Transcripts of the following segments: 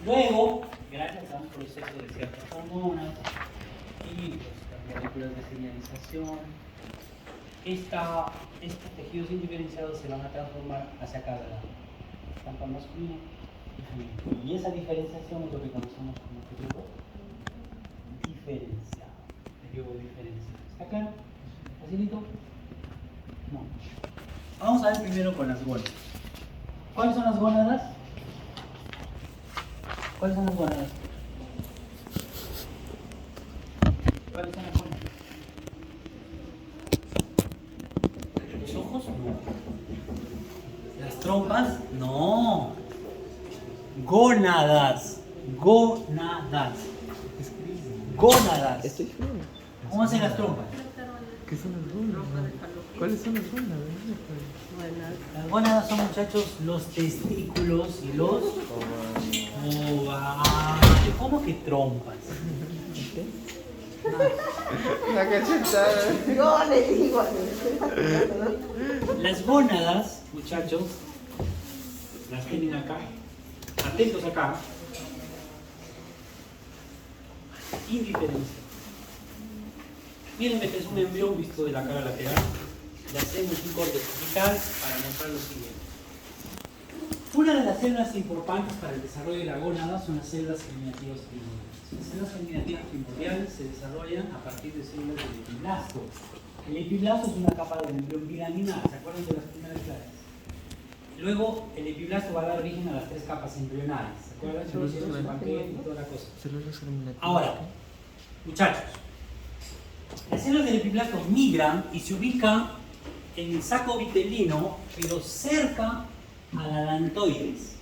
Luego, gracias a un proceso de ciertas hormonas y las moléculas de señalización, estos tejidos indiferenciados se van a transformar hacia cada lado, tanto masculino y femenino. Y esa diferenciación es lo que conocemos como periodo diferenciado. Periodo diferenciado. ¿Está claro? ¿Facilito? No. Vamos a ver primero con las gónadas. ¿Cuáles son las gónadas? ¿Cuáles son las gónadas? ¿Cuáles son las gónadas? ¿Los ojos? No. ¿Las trompas? No. Gónadas. Gónadas. Gónadas. Estoy seguro. ¿Cómo hacen las trompas? ¿Qué son las gónadas? ¿Cuáles son las gónadas? Las gónadas son, muchachos, los testículos y los ovarios. ¿Cómo que trompas? La cachetada. No, le digo. Las gónadas, muchachos, las tienen acá. Atentos acá. Indiferencia. Miren, este es un embrión visto de la cara lateral. Le hacemos un corte vertical para mostrar lo siguiente. Una de las células importantes para el desarrollo de la gónada son las células germinativas primordiales. Las células germinativas primordiales se desarrollan a partir de células del epiblasto. El epiblasto es una capa del embrión bilaminar, ¿se acuerdan de las primeras clases? Luego, el epiblasto va a dar origen a las tres capas embrionales, ¿se acuerdan? El paquete y toda la cosa. Ahora, muchachos, las células del epiblasto migran y se ubican en el saco vitelino, pero cerca a la alantoides.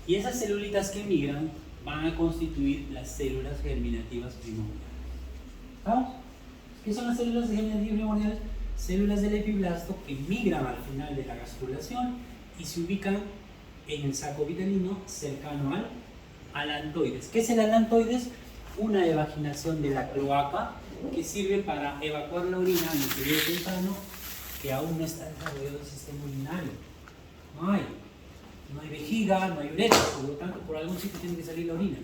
Y esas celulitas que migran van a constituir las células germinativas primordiales. ¿Vamos? ¿Qué son las células germinativas primordiales? Células del epiblasto que migran al final de la gastrulación y se ubican en el saco vitelino cercano al alantoides. ¿Qué es el alantoides? Una evaginación de la cloaca que sirve para evacuar la orina en el periodo temprano que aún no está desarrollado el sistema urinario. No hay vejiga, no hay uretra, por lo tanto por algún sitio tiene que salir la orina.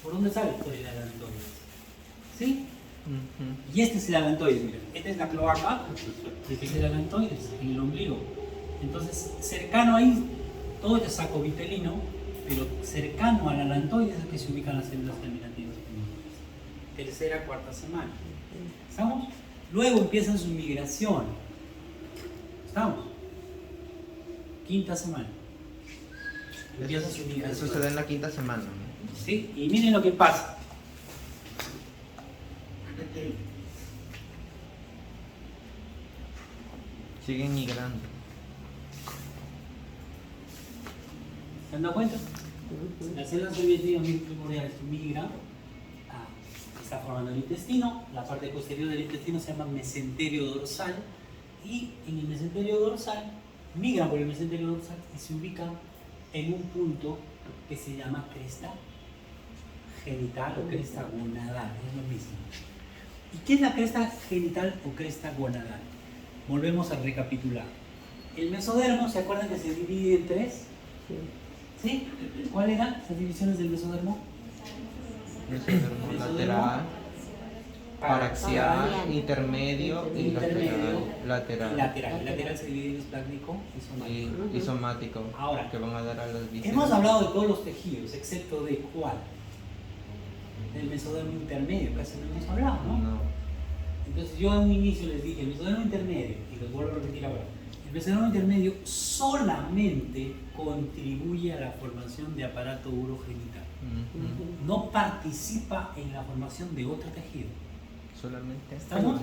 ¿Por dónde sale? Por el alantoides. ¿Sí? Y este es el alantoides, miren. Esta es la cloaca, y este es el alantoides, en el ombligo. Entonces, cercano ahí, todo este saco vitelino, pero cercano al alantoides es que se ubican las células germinativas primordiales. Tercera, cuarta semana. ¿Estamos? Luego empiezan su migración. ¿Estamos? Quinta semana. Empieza su migración. Eso se da en la quinta semana. ¿Sí? Y miren lo que pasa. Siguen migrando. ¿Se han dado cuenta? Las células germinativas primordiales migran, está formando el intestino, la parte posterior del intestino se llama mesenterio dorsal y en el mesenterio dorsal migran por el mesenterio dorsal y se ubican en un punto que se llama cresta genital o cresta gonadal, es lo mismo. ¿Y qué es la cresta genital o cresta gonadal? Volvemos a recapitular. El mesodermo, ¿se acuerdan que se divide en tres? ¿Sí? ¿Cuáles eran las divisiones del mesodermo? Mesodermo lateral, paraxial, intermedio y lateral. El lateral se divide en esplácnico Y somático. Ahora, que van a dar a las vísceras. hemos hablado de todos los tejidos, excepto de ¿cuál? Del mesodermo intermedio, casi no hemos hablado, ¿no? No. Entonces yo en un inicio les dije, el mesodermo intermedio, y los vuelvo a repetir ahora, el mesodermo intermedio solamente contribuye a la formación de aparato urogenital. No participa en la formación de otro tejido. Solamente. ¿Estamos?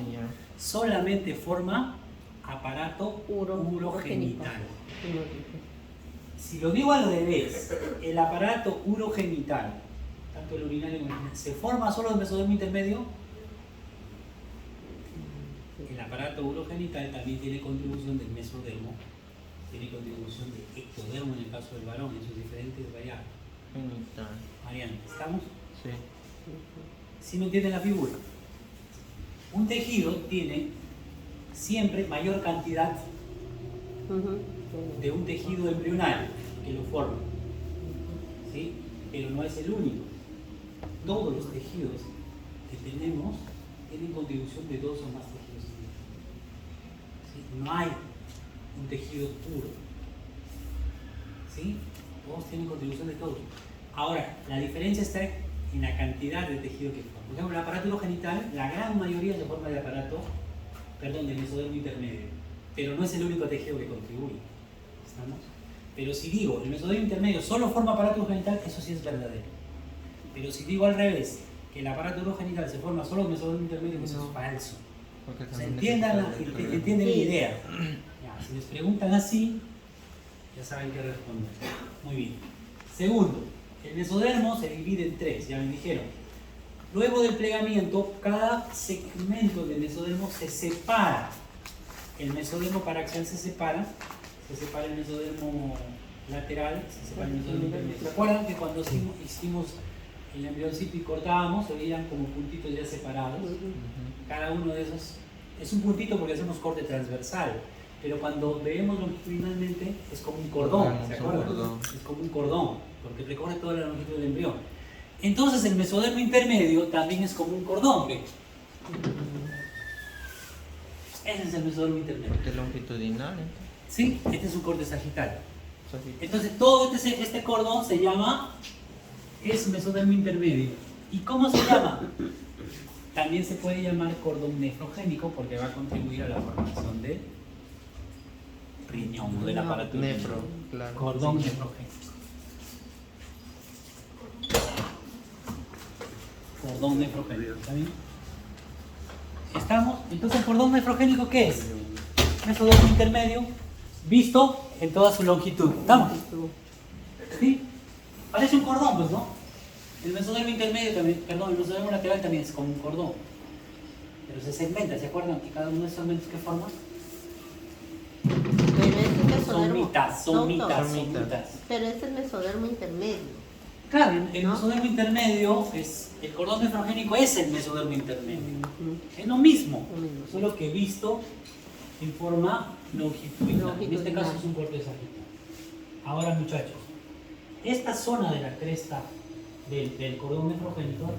Solamente forma aparato urogenital. Si lo digo al revés, el aparato urogenital, tanto el urinario como el urinario, ¿se forma solo del mesodermo intermedio? El aparato urogenital también tiene contribución del mesodermo, tiene contribución de ectodermo en el caso del varón, en sus diferentes variables. Mariana, ¿estamos? Sí. ¿Sí me entienden la figura? Un tejido tiene siempre mayor cantidad de un tejido embrionario que lo forma. ¿Sí? pero no es el único. Todos los tejidos que tenemos tienen contribución de dos o más tejidos. ¿Sí? No hay un tejido puro. ¿Sí? Todos tienen contribución de todos. Ahora, la diferencia está en la cantidad de tejido que forma. Por ejemplo, el aparato urogenital, la gran mayoría se forma del mesodermo intermedio, pero no es el único tejido que contribuye. ¿Estamos? Pero si digo, el mesodermo intermedio solo forma aparato urogenital, eso sí es verdadero. Pero si digo al revés, que el aparato urogenital se forma solo del mesodermo intermedio, eso es falso. O sea, entiendan la idea. Ya, si les preguntan así, ya saben qué responder. Muy bien. Segundo, el mesodermo se divide en tres, ya me dijeron. Luego del plegamiento, cada segmento del mesodermo se separa. El mesodermo paraxial se separa el mesodermo lateral, se separa el mesodermo intermedio. ¿Se acuerdan que cuando hicimos el embrioncito y cortábamos, se veían como puntitos ya separados? Cada uno de esos es un puntito porque hacemos corte transversal, pero cuando vemos longitudinalmente es como un cordón, ¿se acuerdan? Es como un cordón, porque recorre toda la longitud del embrión. Entonces el mesodermo intermedio también es como un cordón. ¿Ve? Ese es el mesodermo intermedio. ¿Qué longitudinal? Sí, este es un corte sagital. Entonces todo este cordón se llama, es mesodermo intermedio. ¿Y cómo se llama? También se puede llamar cordón nefrogénico porque va a contribuir a la formación del riñón o del aparato nefro, claro. Cordón nefrogénico. Cordón nefrogénico, ¿está bien? ¿Estamos? Entonces, ¿el cordón nefrogénico qué es? Mesodermo intermedio visto en toda su longitud. ¿Estamos? ¿Sí? Parece un cordón, pues, ¿no? El mesodermo intermedio también, perdón, el mesodermo lateral también es como un cordón. Pero se segmenta, ¿se acuerdan que cada uno de esos segmentos que forma? Son mitas. Pero es el mesodermo intermedio. Claro, el mesodermo intermedio es, el cordón nefrogénico es el mesodermo intermedio. Es lo mismo, solo que visto en forma longitudinal. En este caso es un corte sagital. Ahora, muchachos, esta zona de la cresta del cordón nefrogénico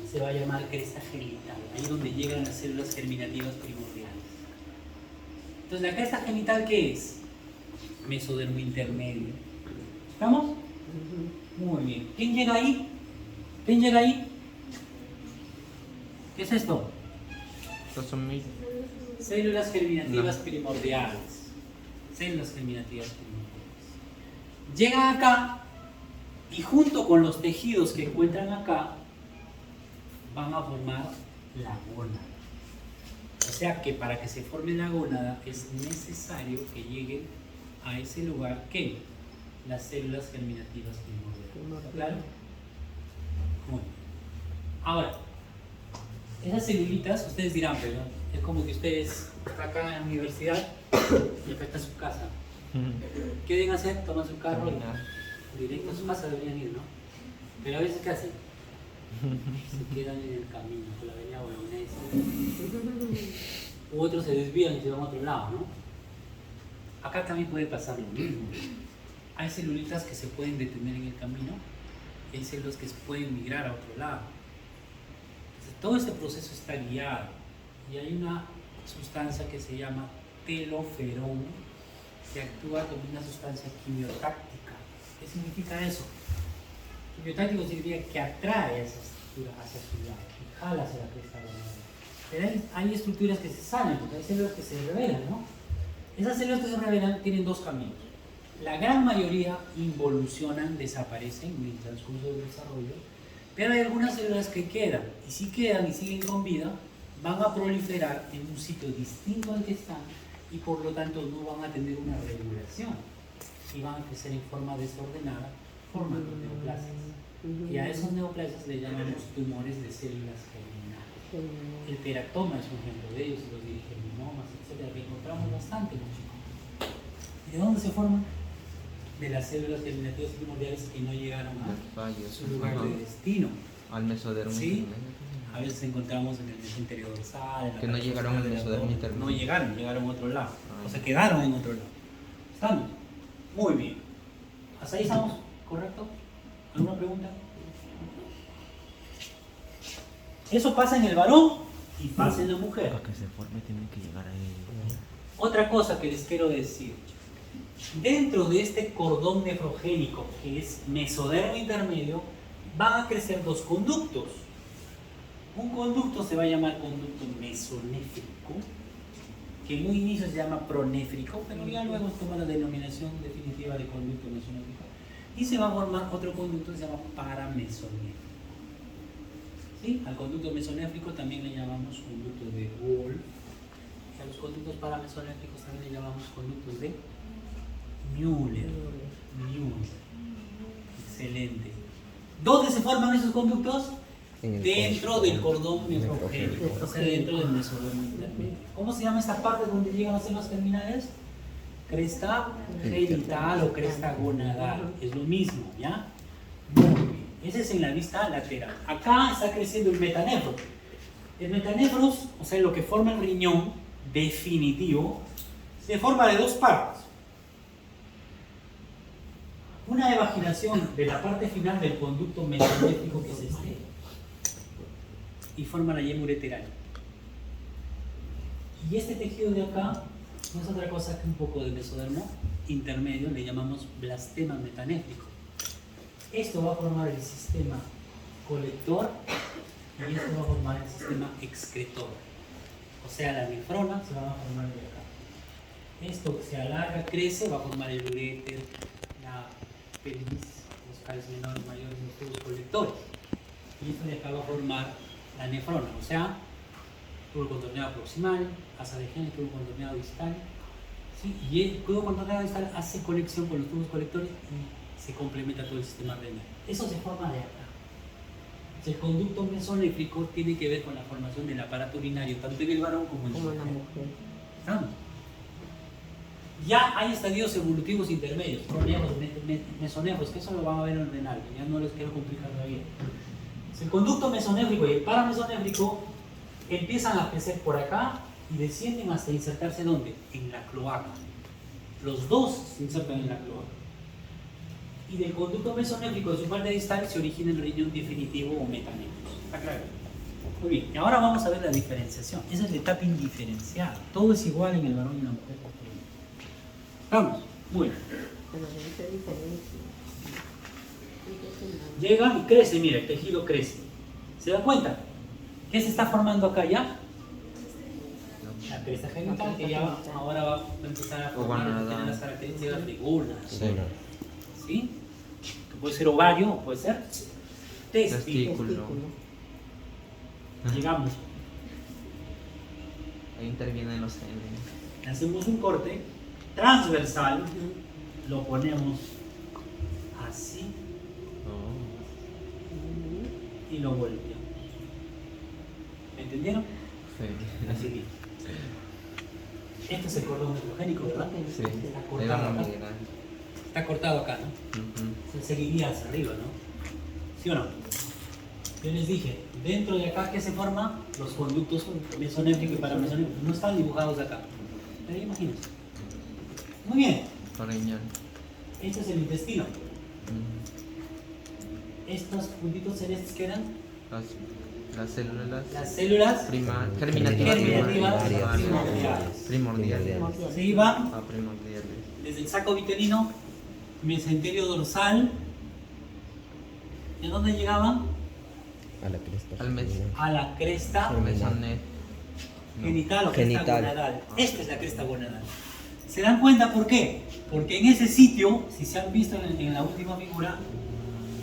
se va a llamar cresta genital, ahí donde llegan las células germinativas primordiales. Entonces, ¿la cresta genital qué es? Mesodermo intermedio. ¿Estamos? Muy bien. ¿Quién llega ahí? ¿Quién llega ahí? ¿Qué es esto? Células germinativas primordiales. Células germinativas primordiales. Llegan acá y junto con los tejidos que encuentran acá van a formar la gónada. O sea que para que se forme la gónada es necesario que lleguen a ese lugar que las células germinativas primordiales. ¿Está claro? Muy bien. Ahora, esas celulitas, ustedes dirán, pero es como que ustedes están acá en la universidad y acá está su casa. ¿Qué deben hacer? Toman su carro y directo a su casa deberían ir, ¿no? Pero a veces, ¿qué hacen? Se quedan en el camino por la avenida Bolognesi. U otros se desvían y se van a otro lado, ¿no? Acá también puede pasar lo mismo. Hay celulitas que se pueden detener en el camino y hay células que pueden migrar a otro lado. Entonces, todo este proceso está guiado y hay una sustancia que se llama teloferón que actúa como una sustancia quimiotáctica. ¿Qué significa eso? Quimiotáctico significa que atrae a esa estructura hacia su lado y jala hacia la cresta gónada. Pero hay estructuras que se salen, porque hay células que se revelan, ¿no? Esas células que se revelan tienen dos caminos. La gran mayoría involucionan, desaparecen en el transcurso del desarrollo, pero hay algunas células que quedan, y si quedan y siguen con vida, van a proliferar en un sitio distinto al que están y por lo tanto no van a tener una regulación y van a crecer en forma desordenada, formando neoplasias. Y a esos neoplasias le llamamos tumores de células germinales. El teratoma es un ejemplo de ellos, los dirigenomas, etc. Que encontramos bastante en los chicos. ¿Y de dónde se forman? De las células germinativas primordiales que no llegaron a su lugar de destino. Al mesodermo. ¿Sí? A veces encontramos en el mesenterio dorsal. Que no llegaron al mesodermo intermedio. No llegaron a otro lado. O se quedaron en otro lado. ¿Estamos? Muy bien. ¿Hasta ahí estamos? ¿Correcto? ¿Alguna pregunta? Eso pasa en el varón y pasa en la mujer. Para que se forme tiene que llegar ahí. Otra cosa que les quiero decir. Dentro de este cordón nefrogénico, que es mesodermo intermedio, van a crecer dos conductos. Un conducto se va a llamar conducto mesonéfrico, que en un inicio se llama pronéfrico, pero ya luego toma la denominación definitiva de conducto mesonéfrico. Y se va a formar otro conducto que se llama paramesonéfrico. ¿Sí? Al conducto mesonéfrico también le llamamos conducto de Wolff. Y a los conductos paramesonéfricos también le llamamos conductos de Müller. Excelente. ¿Dónde se forman esos conductos? Dentro del cordón nefrogénico, o sea, dentro del mesodermo intermedio. ¿Cómo se llama esta parte donde llegan las células terminales? Cresta genital o cresta gonadal. Es lo mismo, ¿ya? Muy bien. Ese es en la vista lateral. Acá está creciendo el metanefro. El metanefros, o sea, lo que forma el riñón definitivo, se forma de dos partes. Una evaginación de la parte final del conducto mesonéfrico, que es este, y forma la yema ureteral. Y este tejido de acá no es otra cosa que un poco de mesodermo intermedio, le llamamos blastema metanéfrico. Esto va a formar el sistema colector y esto va a formar el sistema excretor. O sea, la nefrona se va a formar de acá. Esto se alarga, crece, va a formar el uréter, la pelvis, los caries menores, mayores, los tubos colectores. Y esto de acá va a formar la nefrona, o sea, tubo contorneado proximal, asa de Henle, tubo contorneado distal. ¿Sí? Y el tubo contorneado distal hace conexión con los tubos colectores y se complementa todo el sistema renal. Eso se forma de acá. El conducto mesonéfrico tiene que ver con la formación del aparato urinario, tanto en el varón como en la mujer. ¿Estamos? Ya hay estadios evolutivos intermedios, pronéfros, mesonéfros, que eso lo van a ver en el renal, ya no les quiero complicar todavía. El conducto mesonéfrico y el paramesonéfrico empiezan a crecer por acá y descienden hasta insertarse ¿dónde? En la cloaca. Los dos se insertan en la cloaca. Y del conducto mesonéfrico de su parte distal se origina el riñón definitivo o metanéfros. ¿Está claro? Muy bien, y ahora vamos a ver la diferenciación. Esa es la etapa indiferenciada. Todo es igual en el varón y en la mujer. Vamos, muy bien. Pero ¿qué diferencia? Llega y crece, mira, el tejido crece. ¿Se dan cuenta? ¿Qué se está formando acá ya? La cresta genital, que ya ahora va a empezar a formar, tener las características de gónadas. ¿Sí? Que puede ser ovario o puede ser testículo. Llegamos. Ahí intervienen los genes. Hacemos un corte transversal, lo ponemos así y lo volteamos. ¿Me entendieron? Sí. Así que este es el cordón nefrogénico, ¿verdad? Sí. Está Ahí van a cortado acá. migrar. Está cortado acá, ¿no? Se seguiría hacia arriba, ¿no? ¿Sí o no? Yo les dije, dentro de acá, ¿qué se forma? Los conductos mesonéfricos y paramesonéfricos. No están dibujados acá. Pero imagínense. Muy bien. Riñón. Este es el intestino. Estos puntitos celestes que eran Las células. las células Germinativas primordiales. primordiales. Se iban Ah, primordiales. desde el saco vitelino, mesenterio dorsal. ¿Y a dónde llegaban? A la cresta. Al mes. A la cresta Al mesoné. genital o cresta Genital. gonadal. Esta es la cresta gonadal. ¿Se dan cuenta por qué? Porque en ese sitio, si se han visto en la última figura,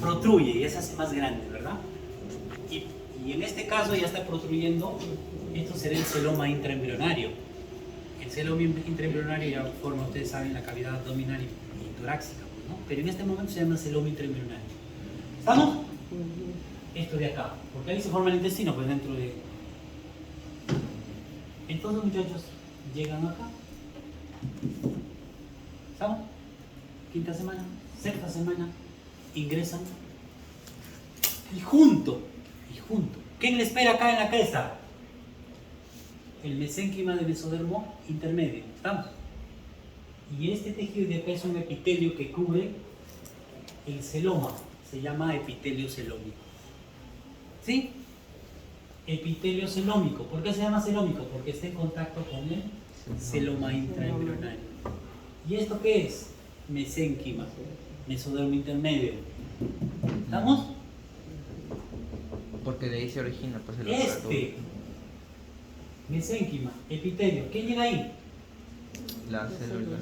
protruye y se hace más grande, ¿verdad? Y en este caso ya está protruyendo, esto será el celoma intraembrionario. El celoma intraembrionario ya forma, ustedes saben, la cavidad abdominal y torácica, ¿no? Pero en este momento se llama celoma intraembrionario. ¿Estamos? Esto de acá, porque ahí se forma el intestino, pues dentro de... Entonces, muchachos, llegan acá. ¿Estamos? Quinta semana, sexta semana, ingresan y junto, ¿quién le espera acá en la cresta? El mesénquima de mesodermo intermedio, ¿estamos? Y este tejido de acá es un epitelio que cubre el celoma. se llama epitelio celómico. ¿Sí? Epitelio celómico. ¿Por qué se llama celómico? Porque está en contacto con el celoma intraembrionario. ¿Y esto qué es? Mesénquima, mesodermo intermedio. ¿Estamos? Porque de ahí se origina, pues el mesénquima, epitelio. ¿Qué llega ahí? la célula.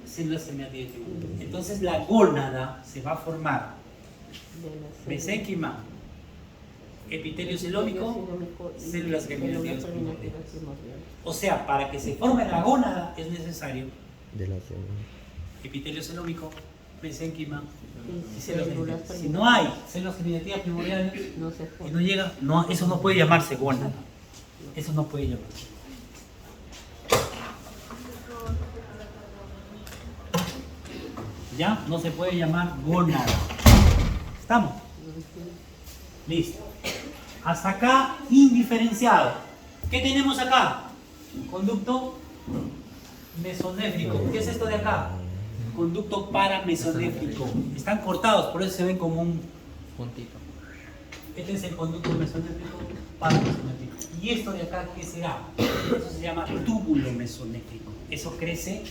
Células semiadheres. Entonces la gónada se va a formar mesénquima, epitelio celómico, células germinativas primordiales. O sea, para que se forme la gónada es necesario De la célula. epitelio celómico, mesénquima y Y células células germinativas. Si no hay células germinativas primordiales no se y forma. no llega, no, eso no puede llamarse gónada. Eso no puede llamarse. ¿Ya? No se puede llamar gónada. ¿Estamos? Listo. Hasta acá, indiferenciado. ¿Qué tenemos acá? Conducto mesonéfrico. ¿Qué es esto de acá? Conducto paramesonéfrico. Están cortados, por eso se ven como un... Puntito. Este es el conducto mesonéfrico paramesonéfrico. ¿Y esto de acá qué será? Eso se llama túbulo mesonéfrico. Eso crece.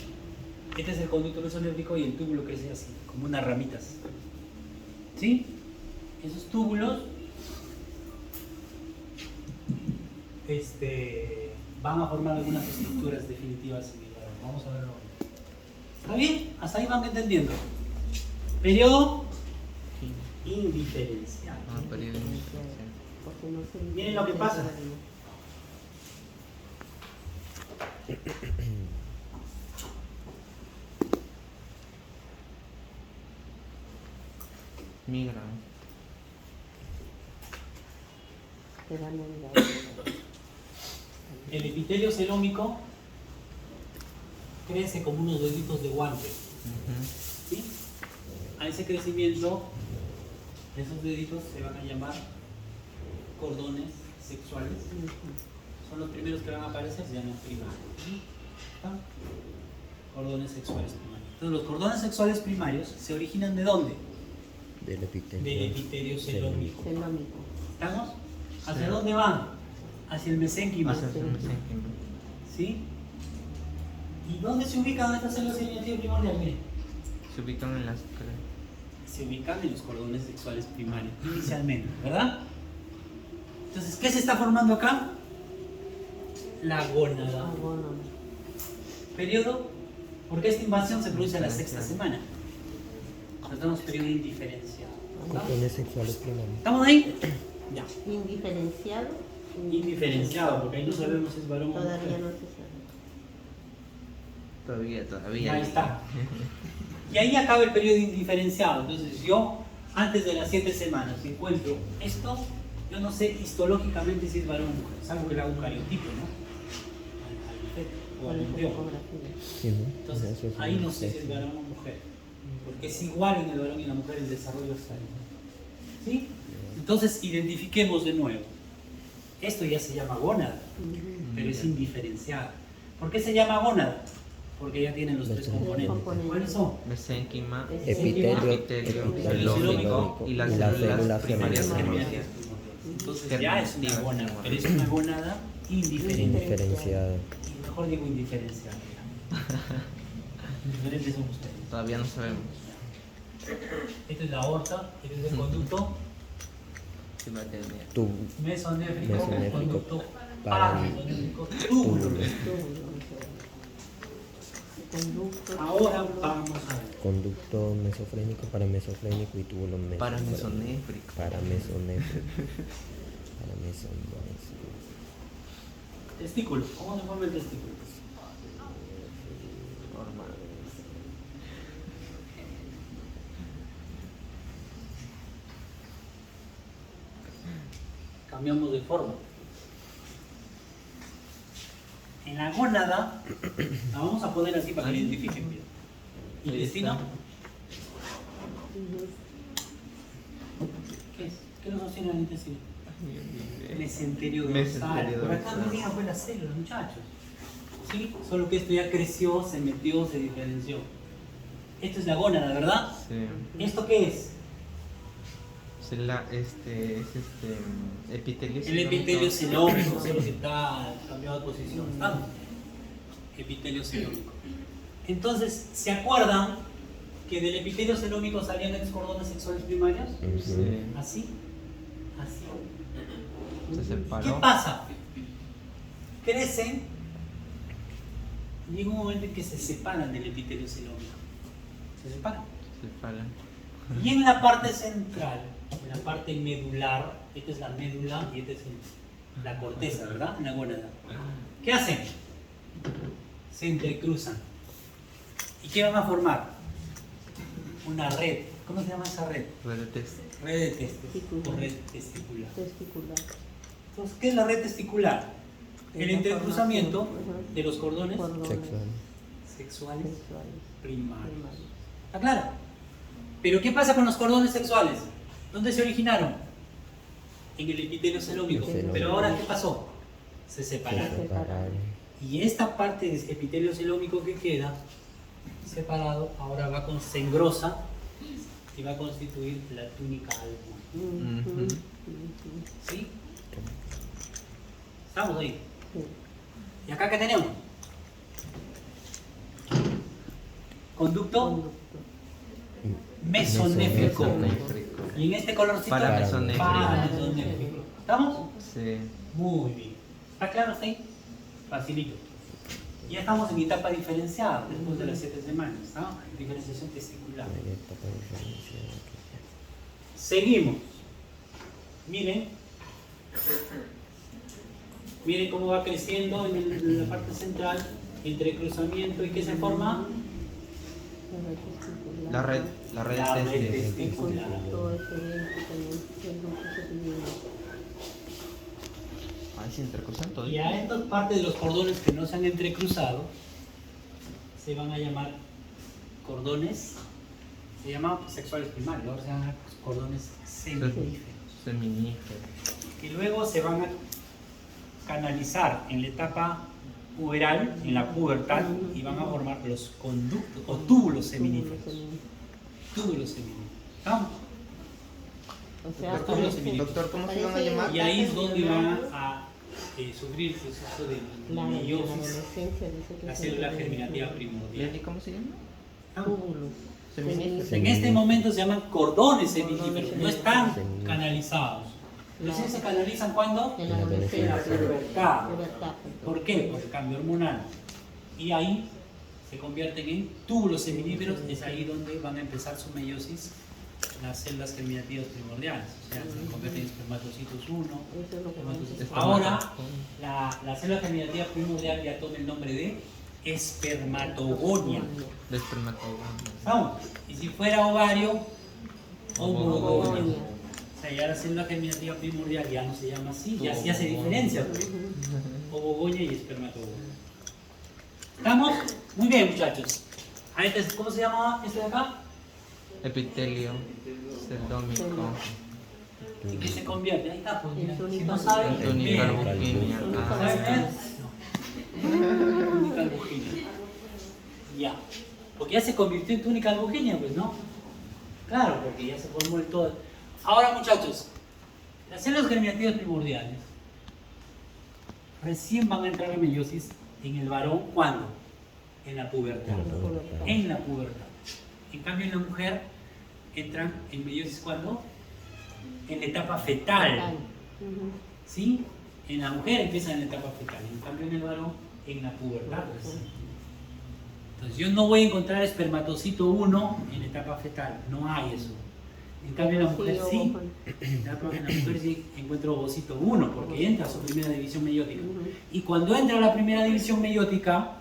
Este es el conducto mesonéfrico y el túbulo crece así, como unas ramitas. ¿Sí? Esos túbulos van a formar algunas estructuras definitivas en el varón. Vamos a verlo. ¿Está bien? Hasta ahí van entendiendo. Periodo indiferencial. Periodo indiferencial. Porque no se Miren lo que pasa. Migra. Te dan el El epitelio celómico crece como unos deditos de guante. ¿Sí? A ese crecimiento, esos deditos se van a llamar cordones sexuales. Son los primeros que van a aparecer, se llaman primarios. ¿Está? Cordones sexuales primarios. Entonces, los cordones sexuales primarios se originan ¿de dónde? Del epitelio. Del epitelio celómico. celómico. ¿Estamos? ¿Hacia dónde van? Hacia el mesénquima. Hacia el mesénquima. ¿Sí? ¿Y dónde se ubican estas células germinativas primordiales? Miren. Se ubican en las... Se ubican en los cordones sexuales primarios, inicialmente, ¿verdad? Entonces, ¿qué se está formando acá? La gónada. Periodo, porque esta invasión se produce a la sexta semana. Nos damos periodo indiferenciado. Cordones sexuales primarios. ¿Estamos ahí? Ya. Indiferenciado. Indiferenciado, porque ahí no sabemos si es varón o Todavía mujer. no se sabe. Todavía. Ahí está. Y ahí acaba el periodo indiferenciado. Entonces yo, antes de las 7 semanas, si encuentro esto, yo no sé histológicamente si es varón o mujer, salvo que le haga un cariotipo, ¿no? Al feto o al embrión. Sí, ¿no? Entonces Eso es ahí un no sé si es sexo. varón o mujer, porque es igual en el varón y en la mujer el desarrollo sexual. ¿Sí? Entonces identifiquemos de nuevo. Esto ya se llama gónada, pero es indiferenciada. ¿Por qué se llama gónada? Porque ya tienen los tres componentes. ¿Cuáles son? Mesénquima, Epitelio, epitelio celómico y las células primarias germinativas. Entonces ya es una gónada, pero es una gónada indiferenciada. Indiferenciado. Y mejor digo indiferenciada. Diferentes son ustedes. Todavía no sabemos. Esta es la aorta, este es el conducto Si va a tener. Tu mesonéfrico, Mesonéfrico, conducto para- paramesonéfrico, túbulo. Ahora vamos a ver. conducto mesofrénico, paramesofrénico y túbulo mesofrénico. Paramesonéfrico. Paramesonéfrico. Paramesonéfrico. Testículo, ¿cómo se forma el testículo? Normal. Cambiamos de forma. En la gónada, la vamos a poner así para que la identifiquen bien. Intestino. ¿Qué es? ¿Qué nos sostiene el intestino? Mesenterio dorsal. Mesenterio Por acá dorsal. venían pues las células, muchachos. ¿Sí? Solo que esto ya creció, se metió, se diferenció. Esto es la gónada, ¿verdad? Sí. ¿Esto qué es? epitelio. El epitelio celómico, solo que está cambiado de posición. ¿Estamos? Epitelio celómico. Entonces, ¿se acuerdan que del epitelio celómico salían los cordones sexuales primarios? Sí. Así. Así. Se separó. ¿Qué pasa? Crecen y llega un momento en que se separan del epitelio celómico. Se separan. Y en la parte central, en la parte medular, esta es la médula y esta es la corteza, ¿verdad? En la gónada. ¿Qué hacen? Se entrecruzan. ¿Y qué van a formar? Una red. ¿Cómo se llama esa red? Red de test. Red de testes o red testicular. Testicular. Entonces, ¿qué es la red testicular? El entrecruzamiento de los cordones Sexual. sexuales Sexuales. primarios. ¿Está claro? Pero ¿qué pasa con los cordones sexuales? ¿Dónde se originaron? En el epitelio celómico. Pero ahora, ¿qué pasó? Se separaron. Y esta parte del epitelio celómico que queda separado, ahora se engrosa y va a constituir la túnica album. ¿Sí? ¿Estamos ahí? ¿Y acá qué tenemos? Conducto mesonéfrico. Y en este colorcito Paramesonéfrico. paramesonéfrico. ¿Estamos? Sí. Muy bien. ¿Está claro hasta ahí? Facilito. Ya estamos en etapa diferenciada después de las 7 semanas, ¿no? Diferenciación testicular. Seguimos. Miren. Miren cómo va creciendo en la parte central, entre cruzamiento y ¿qué se forma? La red La de red testes. testicular. Ahí se entrecruzan todo. Y a esta parte de los cordones que no se han entrecruzado se van a llamar cordones, se llaman sexuales primarios, ahora se llaman cordones seminíferos. Seminífero. Y luego se van a canalizar en la etapa puberal, en la pubertad, y van a formar los conductos o túbulos seminíferos. Túbulos seminíferos. ¿Estamos? O sea, Los túbulos seminíferos. Doctor, ¿cómo se van a llamar? Y ahí es donde van a sufrir el proceso de la meiosis, adolescencia dice que la se célula puede- germinativa primordial. ¿Y cómo se llama? Túbulos. Seminíferos. En este momento se llaman cordones seminíferos, no están Seminíferos. canalizados. Recién se canalizan cuando En la en adolescencia. la pubertad. Pubertad. ¿Por qué? Por el cambio hormonal. Y ahí se convierten en túbulos seminíferos, es ahí donde van a empezar su meiosis las células germinativas primordiales. O sea, se convierten en espermatocitos 1. Eso es lo que vamos a hacer. Ahora, la célula germinativa primordial ya toma el nombre de espermatogonia. De espermatogonia. ¿Estamos? Y si fuera ovario, ovogonia. Ovogonia. O sea, ya la célula germinativa primordial ya no se llama así, ya se diferencia. Pues. Ovogonia y espermatogonia. ¿Estamos? Muy bien, muchachos. A este, ¿cómo se llama este de acá? Epitelio celómico. ¿Y qué se convierte? Ahí está, pues mira. En Si túnica no saben, Túnica vean. albuginia. ¿Saben Ah, ver? No. Túnica albuginia. Ya. Porque ya se convirtió en túnica albuginia, pues, ¿no? Claro, porque ya se formó el todo. Ahora, muchachos, las células germinativas primordiales recién van a entrar a meiosis en el varón, ¿cuándo? En la pubertad. En la pubertad. En cambio, en la mujer entran en meiosis, ¿cuándo? En la etapa fetal. ¿Sí? En la mujer empieza en la etapa fetal, en cambio en el varón en la pubertad. Entonces yo no voy a encontrar espermatocito 1 en la etapa fetal, no hay eso. En cambio en la mujer sí, en la mujer sí encuentro ovocito 1 porque entra a su primera división meiótica. Y cuando entra a la primera división meiótica,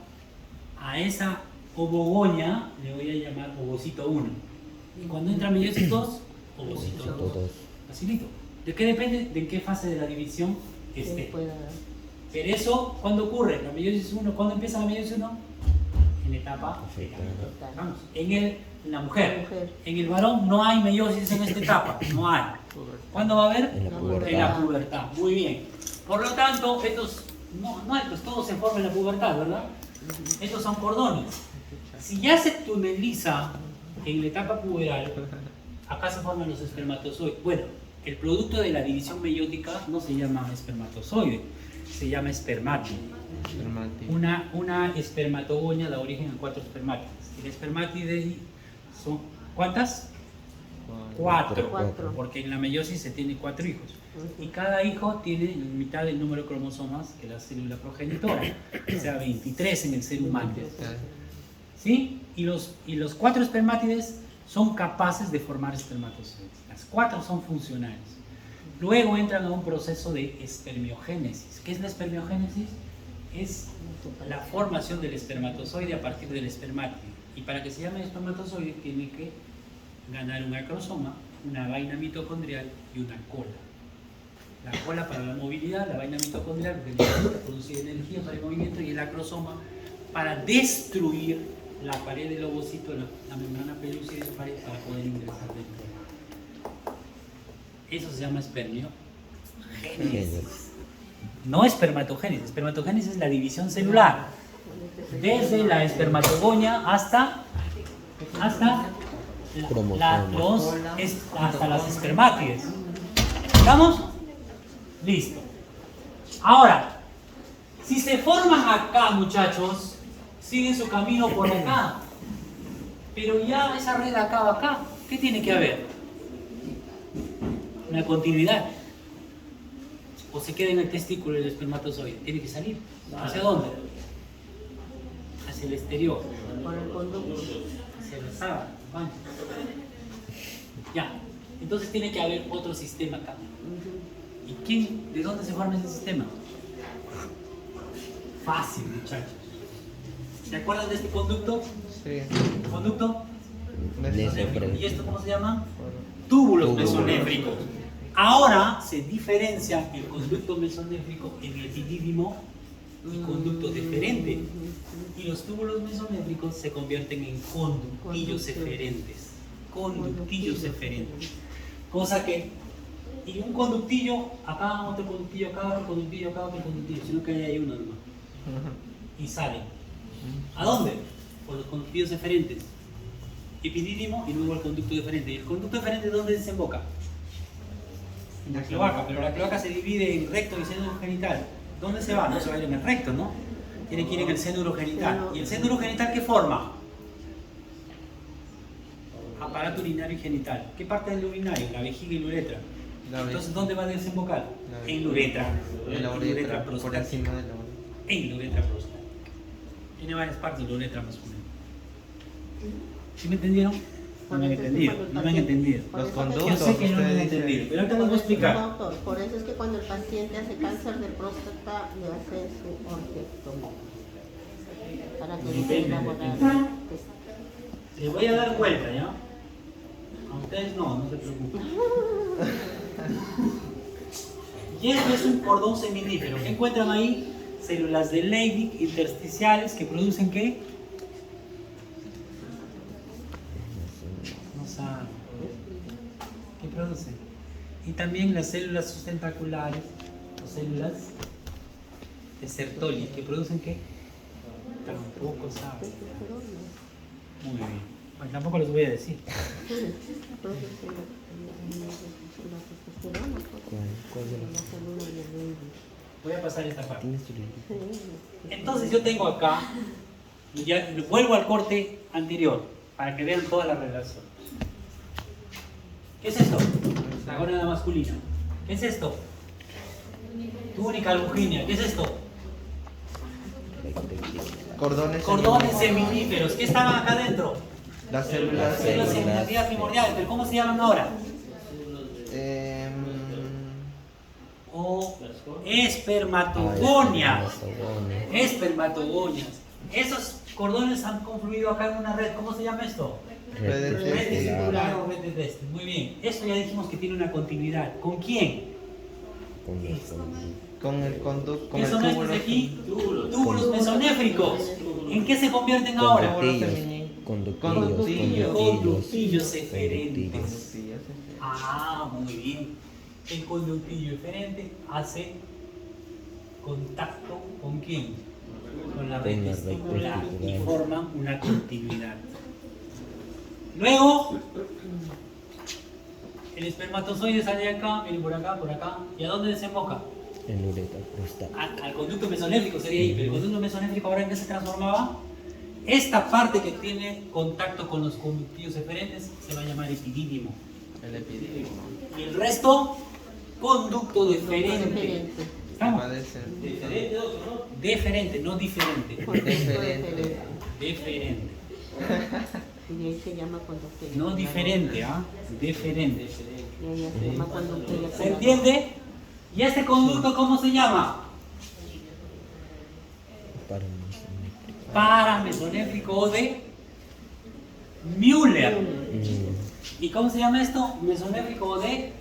a esa ovogonia le voy a llamar ovocito 1. Y cuando entra a meiosis 2, ovocito 2. Facilito. ¿De qué depende? De en qué fase de la división esté. Pero eso, ¿cuándo ocurre? La meiosis 1, ¿cuándo empieza la meiosis 1? En la etapa fetal. Vamos. En la mujer. En el varón no hay meiosis en esta etapa. No hay. ¿Cuándo va a haber? En la pubertad. En la pubertad. Muy bien. Por lo tanto, estos no hay, pues todo se forma en la pubertad, ¿verdad? Estos son cordones. Si ya se tuneliza en la etapa puberal, acá se forman los espermatozoides. Bueno, el producto de la división meiótica no se llama espermatozoide, se llama espermátide. Una espermatogonia da origen a 4 espermátides. El espermátide son, ¿cuántas? 4, porque en la meiosis se tiene 4 hijos. Y cada hijo tiene mitad del número de cromosomas que la célula progenitora, o sea, 23 en el ser humano. ¿Sí? Y los 4 espermátides son capaces de formar espermatozoides. Las 4 son funcionales. Luego entran a un proceso de espermiogénesis. ¿Qué es la espermiogénesis? Es la formación del espermatozoide a partir del espermátide. Y para que se llame espermatozoide tiene que ganar un acrosoma, una vaina mitocondrial y una cola. La cola para la movilidad, la vaina mitocondrial porque necesita producir energía para el movimiento, y el acrosoma para destruir la pared del ovocito, la membrana pelúcida de esa pared, para poder ingresar dentro. Eso se llama espermiogénesis. No espermatogénesis. Espermatogénesis es la división celular. Desde la espermatogonia hasta las espermátides. ¿Estamos? Listo. Ahora, si se forman acá, muchachos, siguen su camino por acá. Pero ya esa red acaba acá. ¿Qué tiene que haber? Una continuidad. O se queda en el testículo el espermatozoide. Tiene que salir. ¿Hacia dónde? Hacia el exterior. Por el conducto. Hacia la sábana. Ya. Entonces tiene que haber otro sistema acá. ¿Y de dónde se forma ese sistema? Fácil, muchachos. ¿Se acuerdan de este conducto? Sí. ¿Conducto? Mesofrénico. ¿Y esto cómo se llama? Túbulos mesonéfricos. Ahora se diferencia el conducto mesonéfrico en epidídimo y conducto deferente. Y los túbulos mesonéfricos se convierten en conductillos eferentes. Conductillos eferentes. Cosa que, y un conductillo, acá otro conductillo, acá otro conductillo, acá otro conductillo, sino que hay uno nomás. Y salen. ¿A dónde? Por los conductillos eferentes. Epidídimo y luego el conducto deferente. ¿Y el conducto deferente dónde desemboca? En la cloaca, pero la cloaca se divide en recto y seno urogenital. ¿Dónde se va? No se va a ir en el recto, ¿no? Tiene que ir en el seno urogenital. ¿Y el seno urogenital qué forma? Aparato urinario y genital. ¿Qué parte del urinario? La vejiga y la uretra. Entonces, ¿dónde va a desembocar? En la uretra. En la uretra, por prostática. encima de la uretra. En la uretra prostática. Tiene varias partes la uretra masculina. ¿Sí me entendieron? No me han entendido. No me han entendido. Los Yo conductos, sé que no me han usted entendido, dice. pero ahorita les voy a explicar. Doctor, por eso es que cuando el paciente hace cáncer de próstata le hacen su orquiectomía. Para que no Depende, pueda elaborar. Les voy a dar vuelta, ¿ya? A ustedes no se preocupen. Y esto es un cordón seminífero. ¿Qué encuentran ahí? Células de Leydig intersticiales que producen ¿qué? No saben. ¿Qué producen? Y también las células sustentaculares, o células de Sertoli, que producen ¿qué? Tampoco saben. Muy bien. Pues tampoco les voy a decir. ¿Cuál de las? Voy a pasar esta parte. ¿Tienes tu libro? Entonces yo tengo acá, y ya vuelvo al corte anterior, para que vean toda la relación. ¿Qué es esto? La gónada masculina. ¿Qué es esto? Túnica albuginea. ¿Qué es esto? Cordones seminíferos. ¿Qué estaban acá adentro? Las células. Células seminíferas primordiales. ¿Pero cómo se llaman ahora? O espermatogonias. Espermatogonias. Esos cordones han confluido acá en una red. ¿Cómo se llama esto? Red Red testicular o red de Dresden. Muy bien. Esto ya dijimos que tiene una continuidad. ¿Con quién? Con el conducto. Con ¿Qué el son estos de aquí? Túbulos mesonéfricos. ¿En qué se convierten ahora? Conductillos eferentes. Ah, muy bien. El conductillo eferente hace contacto ¿con quién? Con la red testicular y forman una continuidad. Luego, El espermatozoide sale de acá, viene por acá. ¿Y a dónde desemboca? En uretra, próstata. Al conducto mesonéfrico sería ahí, pero el conducto mesonéfrico ahora en qué se transformaba. Esta parte que tiene contacto con los conductillos eferentes se va a llamar epidídimo. El epidídimo. Y el resto, conducto deferente. ¿Estamos? Deferente, no diferente. Deferente. Y ahí se llama conducto. No diferente, ¿ah? Deferente. Y ahí se llama conducto. ¿Se entiende? ¿Y este conducto cómo se llama? Paramesonéfrico. Paramesonéfrico o de Müller. ¿Y cómo se llama esto? Mesonéfrico o de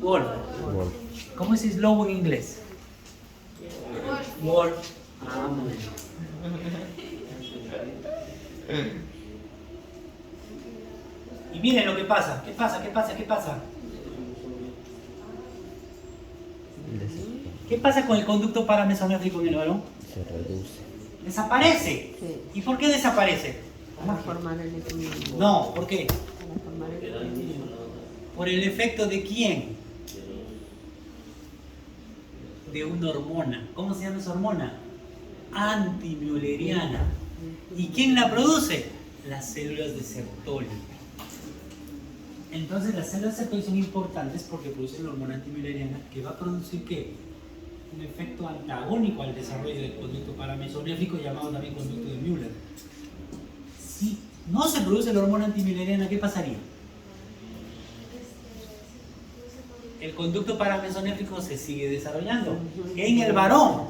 Wolf. Wolf. ¿Cómo es lobo en inglés? Wolf. Ah, muy bien. Y miren lo que pasa. ¿Qué pasa? ¿Qué pasa con el conducto paramesonéfrico en el varón? Se reduce. Desaparece. Sí. ¿Y por qué desaparece? Para formar el epidídimo. No, ¿por qué? Para formar el epidídimo. ¿Por el efecto de quién? De una hormona. ¿Cómo se llama esa hormona? Antimülleriana. ¿Y quién la produce? Las células de Sertoli. Entonces las células de Sertoli son importantes porque producen la hormona antimülleriana que va a producir ¿qué? Un efecto antagónico al desarrollo del conducto paramesonéfrico llamado también conducto de Müller. Si no se produce la hormona antimülleriana, ¿qué pasaría? El conducto paramesonéfrico se sigue desarrollando en el varón.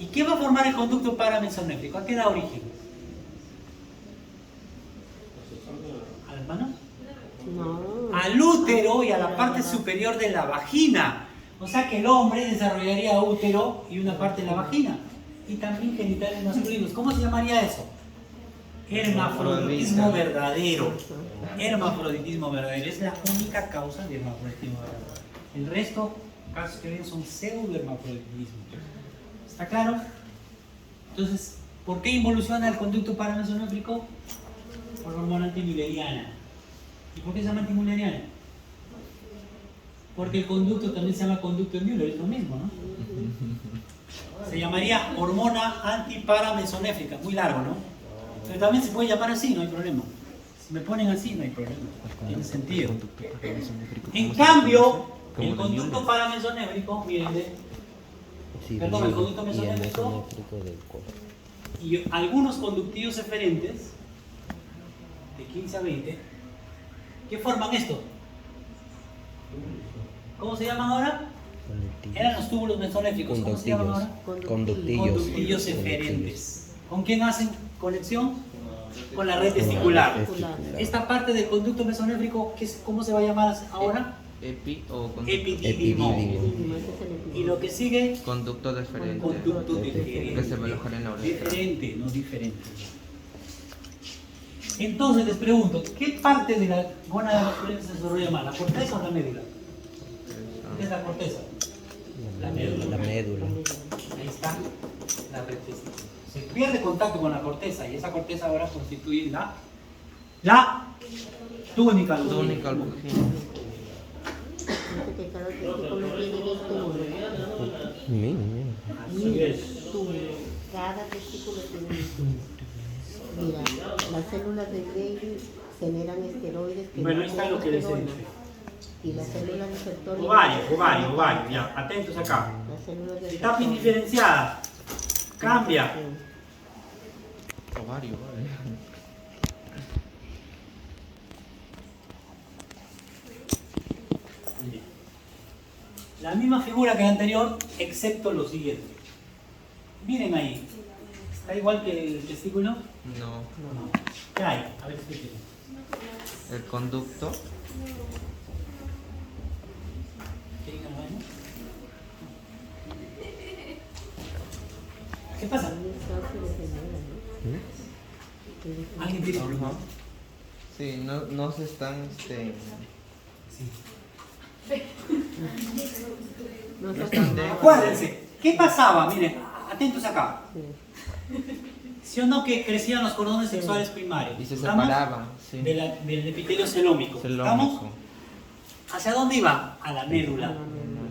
¿Y qué va a formar el conducto paramesonéfrico? ¿A qué da origen? ¿A las manos? No. Al útero y a la parte superior de la vagina. O sea que el hombre desarrollaría útero y una parte de la vagina. Y también genitales masculinos. ¿Cómo se llamaría eso? Hermafroditismo verdadero. Hermafroditismo verdadero. Es la única causa de hermafroditismo verdadero. El resto, casos que ven, son pseudohermafroditismo. ¿Está claro? Entonces, ¿por qué involuciona el conducto paramesonéfrico? Por la hormona antimülleriana. ¿Y por qué se llama antimülleriana? Porque el conducto también se llama conducto de Müller, es lo mismo, ¿no? Se llamaría hormona antiparamesonéfrica, muy largo, ¿no? Pero también se puede llamar así, no hay problema. Si me ponen así, no hay problema. Tiene sentido. En cambio, el conducto paramesonéfrico, miren, Sí, perdón, el conducto y el mesonéfrico mesonéfrico del cuerpo. y algunos conductillos eferentes, de 15 a 20, ¿qué forman esto? ¿Cómo se llaman ahora? Eran los túbulos mesonéficos. ¿Cómo se llaman ahora? Conductillos eferentes. ¿Con quién hacen conexión? Con la red testicular. Esta parte del conducto mesonéfrico, ¿cómo se va a llamar ahora? Epi o Epidídimo. Y lo que sigue, conducto deferente. conducto deferente. Que se va a alojar en la uretra. Diferente, no diferente. Entonces les pregunto, ¿qué parte de la gónada masculina se desarrolla más? ¿La corteza o la médula? ¿Qué es la corteza? La médula. La médula. Ahí está la red testicular. Se pierde contacto con la corteza y esa corteza ahora constituye la túnica. Túnica al vagina. Que cada testículo tiene 2 túbulos. Mira. Así es. Cada testículo tiene 2 túbulos. Mira, las células de Leydig generan esteroides que Bueno, ahí está lo que les he testosterona. dicho. Y las células receptores. Ovario, ya, atentos acá. Las células de Etapa indiferenciada. Cambia. Ovario, vale. La misma figura que la anterior, excepto lo siguiente. Miren ahí. ¿Está igual que el testículo? No. No. ¿Qué hay? A ver, explíquenme. El conducto. ¿Quieren ir al baño? ¿Qué pasa? ¿Alguien tiene Ajá. problema? Sí, no se están Sí. No se acaba. Acuérdense, ¿qué pasaba? Miren, atentos acá. ¿Sí o no que crecían los cordones sexuales primarios? y se ¿Estamos? separaban. Sí. Del epitelio celómico. ¿Estamos? Celómico. ¿Hacia dónde iba? A la médula.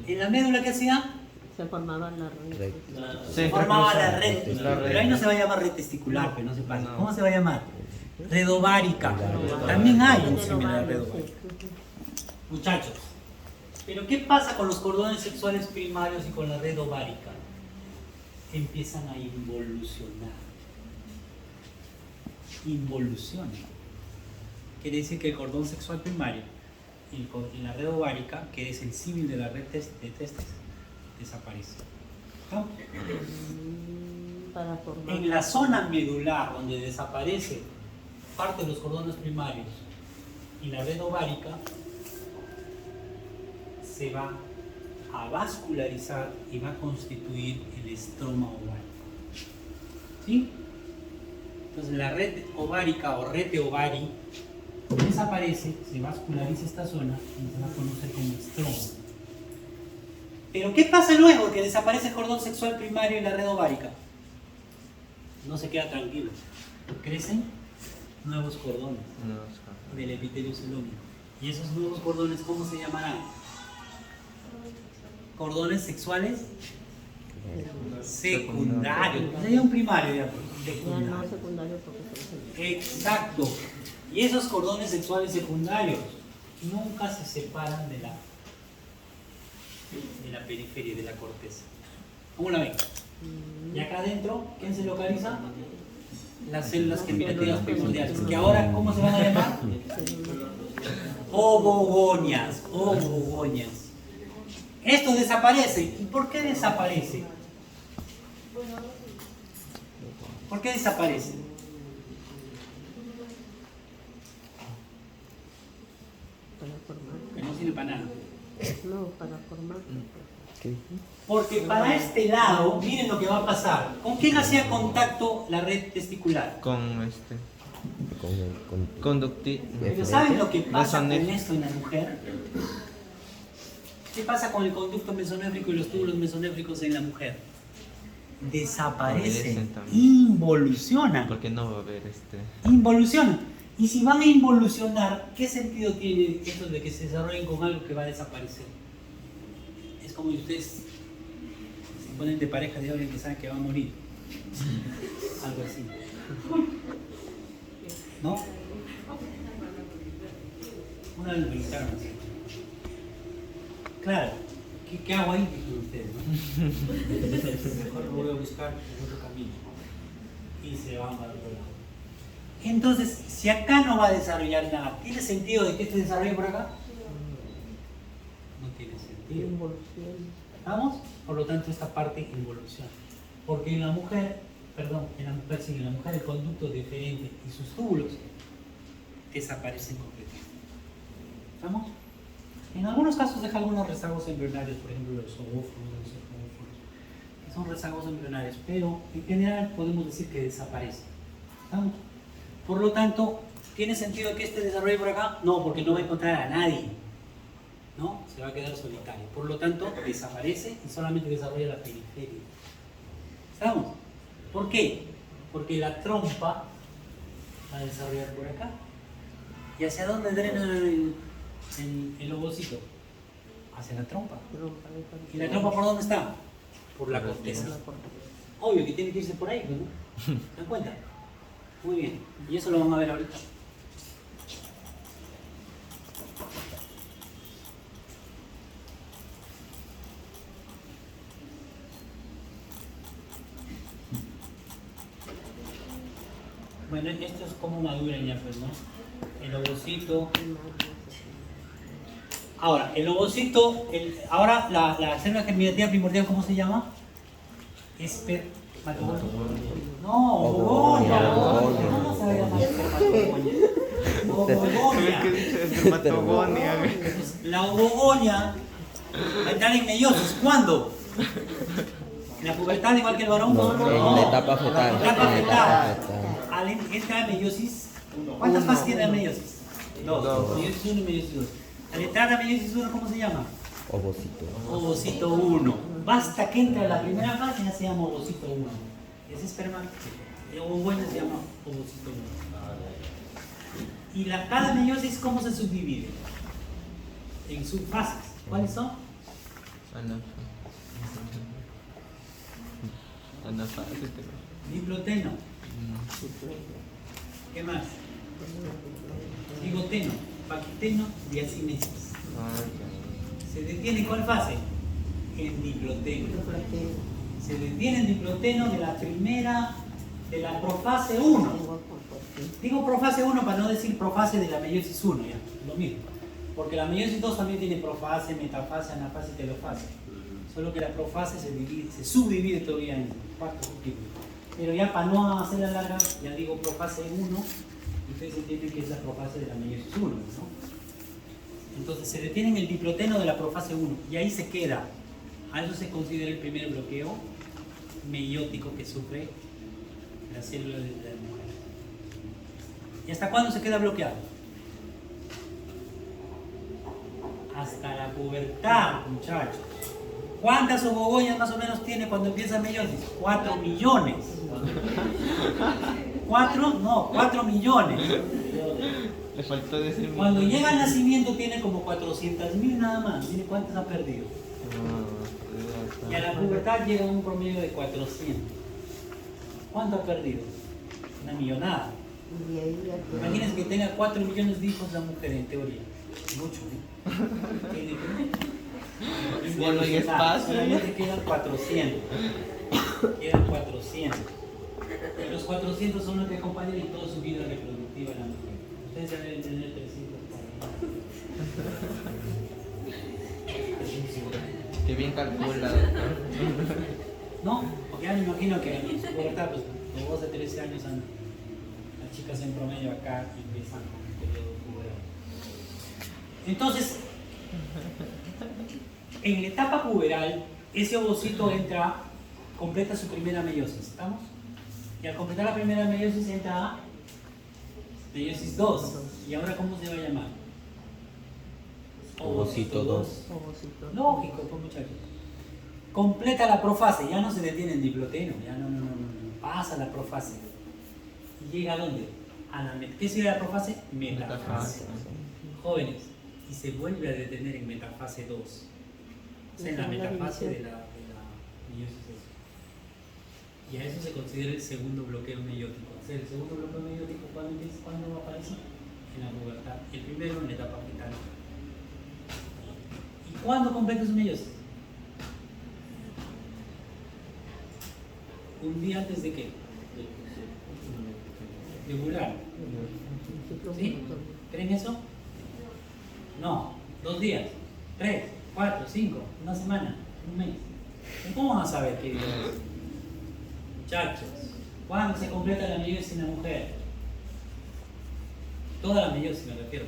¿En la médula qué hacía? Se formaba la red. Se formaba la red. La red. Pero ahí no se va a llamar red testicular, pero no se pasa. ¿Cómo se va a llamar? Red ovárica. También hay un símil de red ovárica. Muchachos, pero ¿qué pasa con los cordones sexuales primarios y con la red ovárica? Empiezan a involucionar. Involucionan. Quiere decir que el cordón sexual primario y la red ovárica, que es el símil de la red de testes, desaparece. ¿No? Para formar. En la zona medular, donde desaparece parte de los cordones primarios y la red ovárica, se va a vascularizar y va a constituir el estroma ovárico. ¿Sí? Entonces la red ovárica o red de ovari desaparece, se vasculariza esta zona y se va a conocer como estroma. Pero ¿qué pasa luego que desaparece el cordón sexual primario y la red ovárica? No se queda tranquilo. Crecen nuevos cordones del epitelio celómico. Y esos nuevos cordones, ¿cómo se llamarán? Cordones sexuales secundarios. Sería un primario ya. Ya no secundario porque son Exacto. Y esos cordones sexuales secundarios nunca se separan de la periferia, de la corteza. ¿Cómo la ven? Y acá adentro, ¿quién se localiza? Las células germinativas primordiales. Que ahora, ¿cómo se van a llamar? Ovogonias. Ovogonias. Esto desaparece. ¿Y por qué desaparece? ¿Por qué desaparece? para formar. Que no sirve para nada. No, para formar. Porque para este lado, miren lo que va a pasar. ¿Con quién hacía contacto la red testicular? Con Con conducti. Pero ¿saben lo que pasa con Mesonéfrico. esto en la mujer? ¿Qué pasa con el conducto mesonéfrico y los túbulos mesonéfricos en la mujer? Desaparecen, también. involucionan. Porque no va a haber Involucionan. Y si van a involucionar, ¿qué sentido tiene esto de que se desarrollen con algo que va a desaparecer? Es como si ustedes se ponen de pareja de alguien que sabe que va a morir. Algo así. ¿No? Una vez me preguntaron así. Claro, ¿qué hago ahí? Dijeron ustedes, ¿no? Mejor lo voy a buscar en otro camino. Y se van para otro lado. Entonces, si acá no va a desarrollar nada, ¿tiene sentido de que esto se desarrolle por acá? No tiene sentido. ¿Estamos? Por lo tanto, esta parte involuciona. Porque en la mujer, el conducto deferente y sus túbulos desaparecen completamente. ¿Estamos? En algunos casos deja algunos rezagos embrionarios, por ejemplo los ovóforos, los cefalóforos, que son rezagos embrionarios, pero en general podemos decir que desaparecen. ¿Estamos? Por lo tanto, ¿tiene sentido que este desarrolle por acá? No, porque no va a encontrar a nadie. ¿No? Se va a quedar solitario. Por lo tanto, desaparece y solamente desarrolla la periferia. ¿Estamos? ¿Por qué? Porque la trompa va a desarrollar por acá. ¿Y hacia dónde drena el ovocito? Hacia la trompa. ¿Y la trompa por dónde está? Por la corteza. Obvio que tiene que irse por ahí, ¿no? ¿Se dan cuenta? Muy bien. Y eso lo vamos a ver ahorita. Bueno, esto es como maduran ya, pues, ¿no? El ovocito. Ahora, el ovocito, ahora la célula germinativa primordial, ¿cómo se llama? Espermatogonia. No, ovogonia. ¿Cómo se va a llamar espermatogonia? Ovogonia. Espermatogonia. La ovogonia va a entrar en meiosis. ¿Cuándo? ¿En la pubertad igual que el varón? En la etapa fetal. En la etapa fetal. Al entrar en meiosis, ¿cuántas fases tiene la meiosis? Dos. Meiosis 1 y meiosis 2. Al entrar a meiosis 1, ¿cómo se llama? Ovocito. Ovocito 1. Basta que entre a la primera fase, ya se llama ovocito 1. Ese esperma, el ovogonia se llama ovocito 1. ¿Y cada meiosis cómo se subdivide? en subfases. ¿Cuáles son? Anafase. Diploteno. ¿Qué más? Digoteno, paquiteno, diacinesis. ¿Se detiene en cuál fase? En diploteno. Se detiene en diploteno de la primera, de la profase 1. Digo profase 1 para no decir profase de la meiosis 1, ya, lo mismo. Porque la meiosis 2 también tiene profase, metafase, anafase y telofase. Solo que la profase se subdivide todavía en 4 subtipos. Pero ya para no hacer la larga, ya digo profase 1, ustedes entienden que es la profase de la meiosis 1, ¿no? Entonces se detiene en el diploteno de la profase 1 y ahí se queda. A eso se considera el primer bloqueo meiótico que sufre la célula de la mujer. ¿Y hasta cuándo se queda bloqueado? Hasta la pubertad, muchachos. ¿Cuántas ovogoñas más o menos tiene cuando empieza meiosis? 4 millones. 4 millones. Le faltó decir. Cuando llega al nacimiento tiene como 400.000 nada más. Mire cuántas ha perdido. Y a la pubertad llega a un promedio de 400. ¿Cuánto ha perdido? Una millonada. Imagínense que tenga 4 millones de hijos la mujer en teoría. Mucho, ¿no? Tiene que... Ya no hay espacio. Solamente quedan 400. Quedan 400. Y los 400 son los que acompañan en toda su vida reproductiva en la mujer. Ustedes ya deben tener 300 Qué bien calcula. ¿No? Porque ya me imagino que en su pubertad, pues, de 12 a 13 años, las chicas en promedio acá empiezan con el periodo puberal. Entonces, en la etapa puberal, ese ovocito entra, completa su primera meiosis, ¿estamos? Y al completar la primera meiosis entra a meiosis 2. ¿Y ahora cómo se va a llamar? Ovocito 2. Lógico, pues muchachos. Completa la profase, ya no se detiene en diploteno, ya no, pasa la profase. ¿Y llega a dónde? A la ¿qué sería la profase? Metafase. Jóvenes, y se vuelve a detener en metafase 2. O sea, en la metafase de la meiosis 2. Y a eso se considera el segundo bloqueo meiótico. O sea, el segundo bloqueo meiótico, ¿cuándo aparece? En la pubertad. El primero en la etapa fetal. ¿Y cuándo completa su meiosis? ¿Un día antes de qué? De ovular. ¿Sí? ¿Creen eso? No. 2 días, 3, 4, 5, una semana, un mes. ¿Cómo van a saber qué día es? Muchachos, ¿cuándo se completa la meiosis en la mujer? Toda la meiosis me refiero,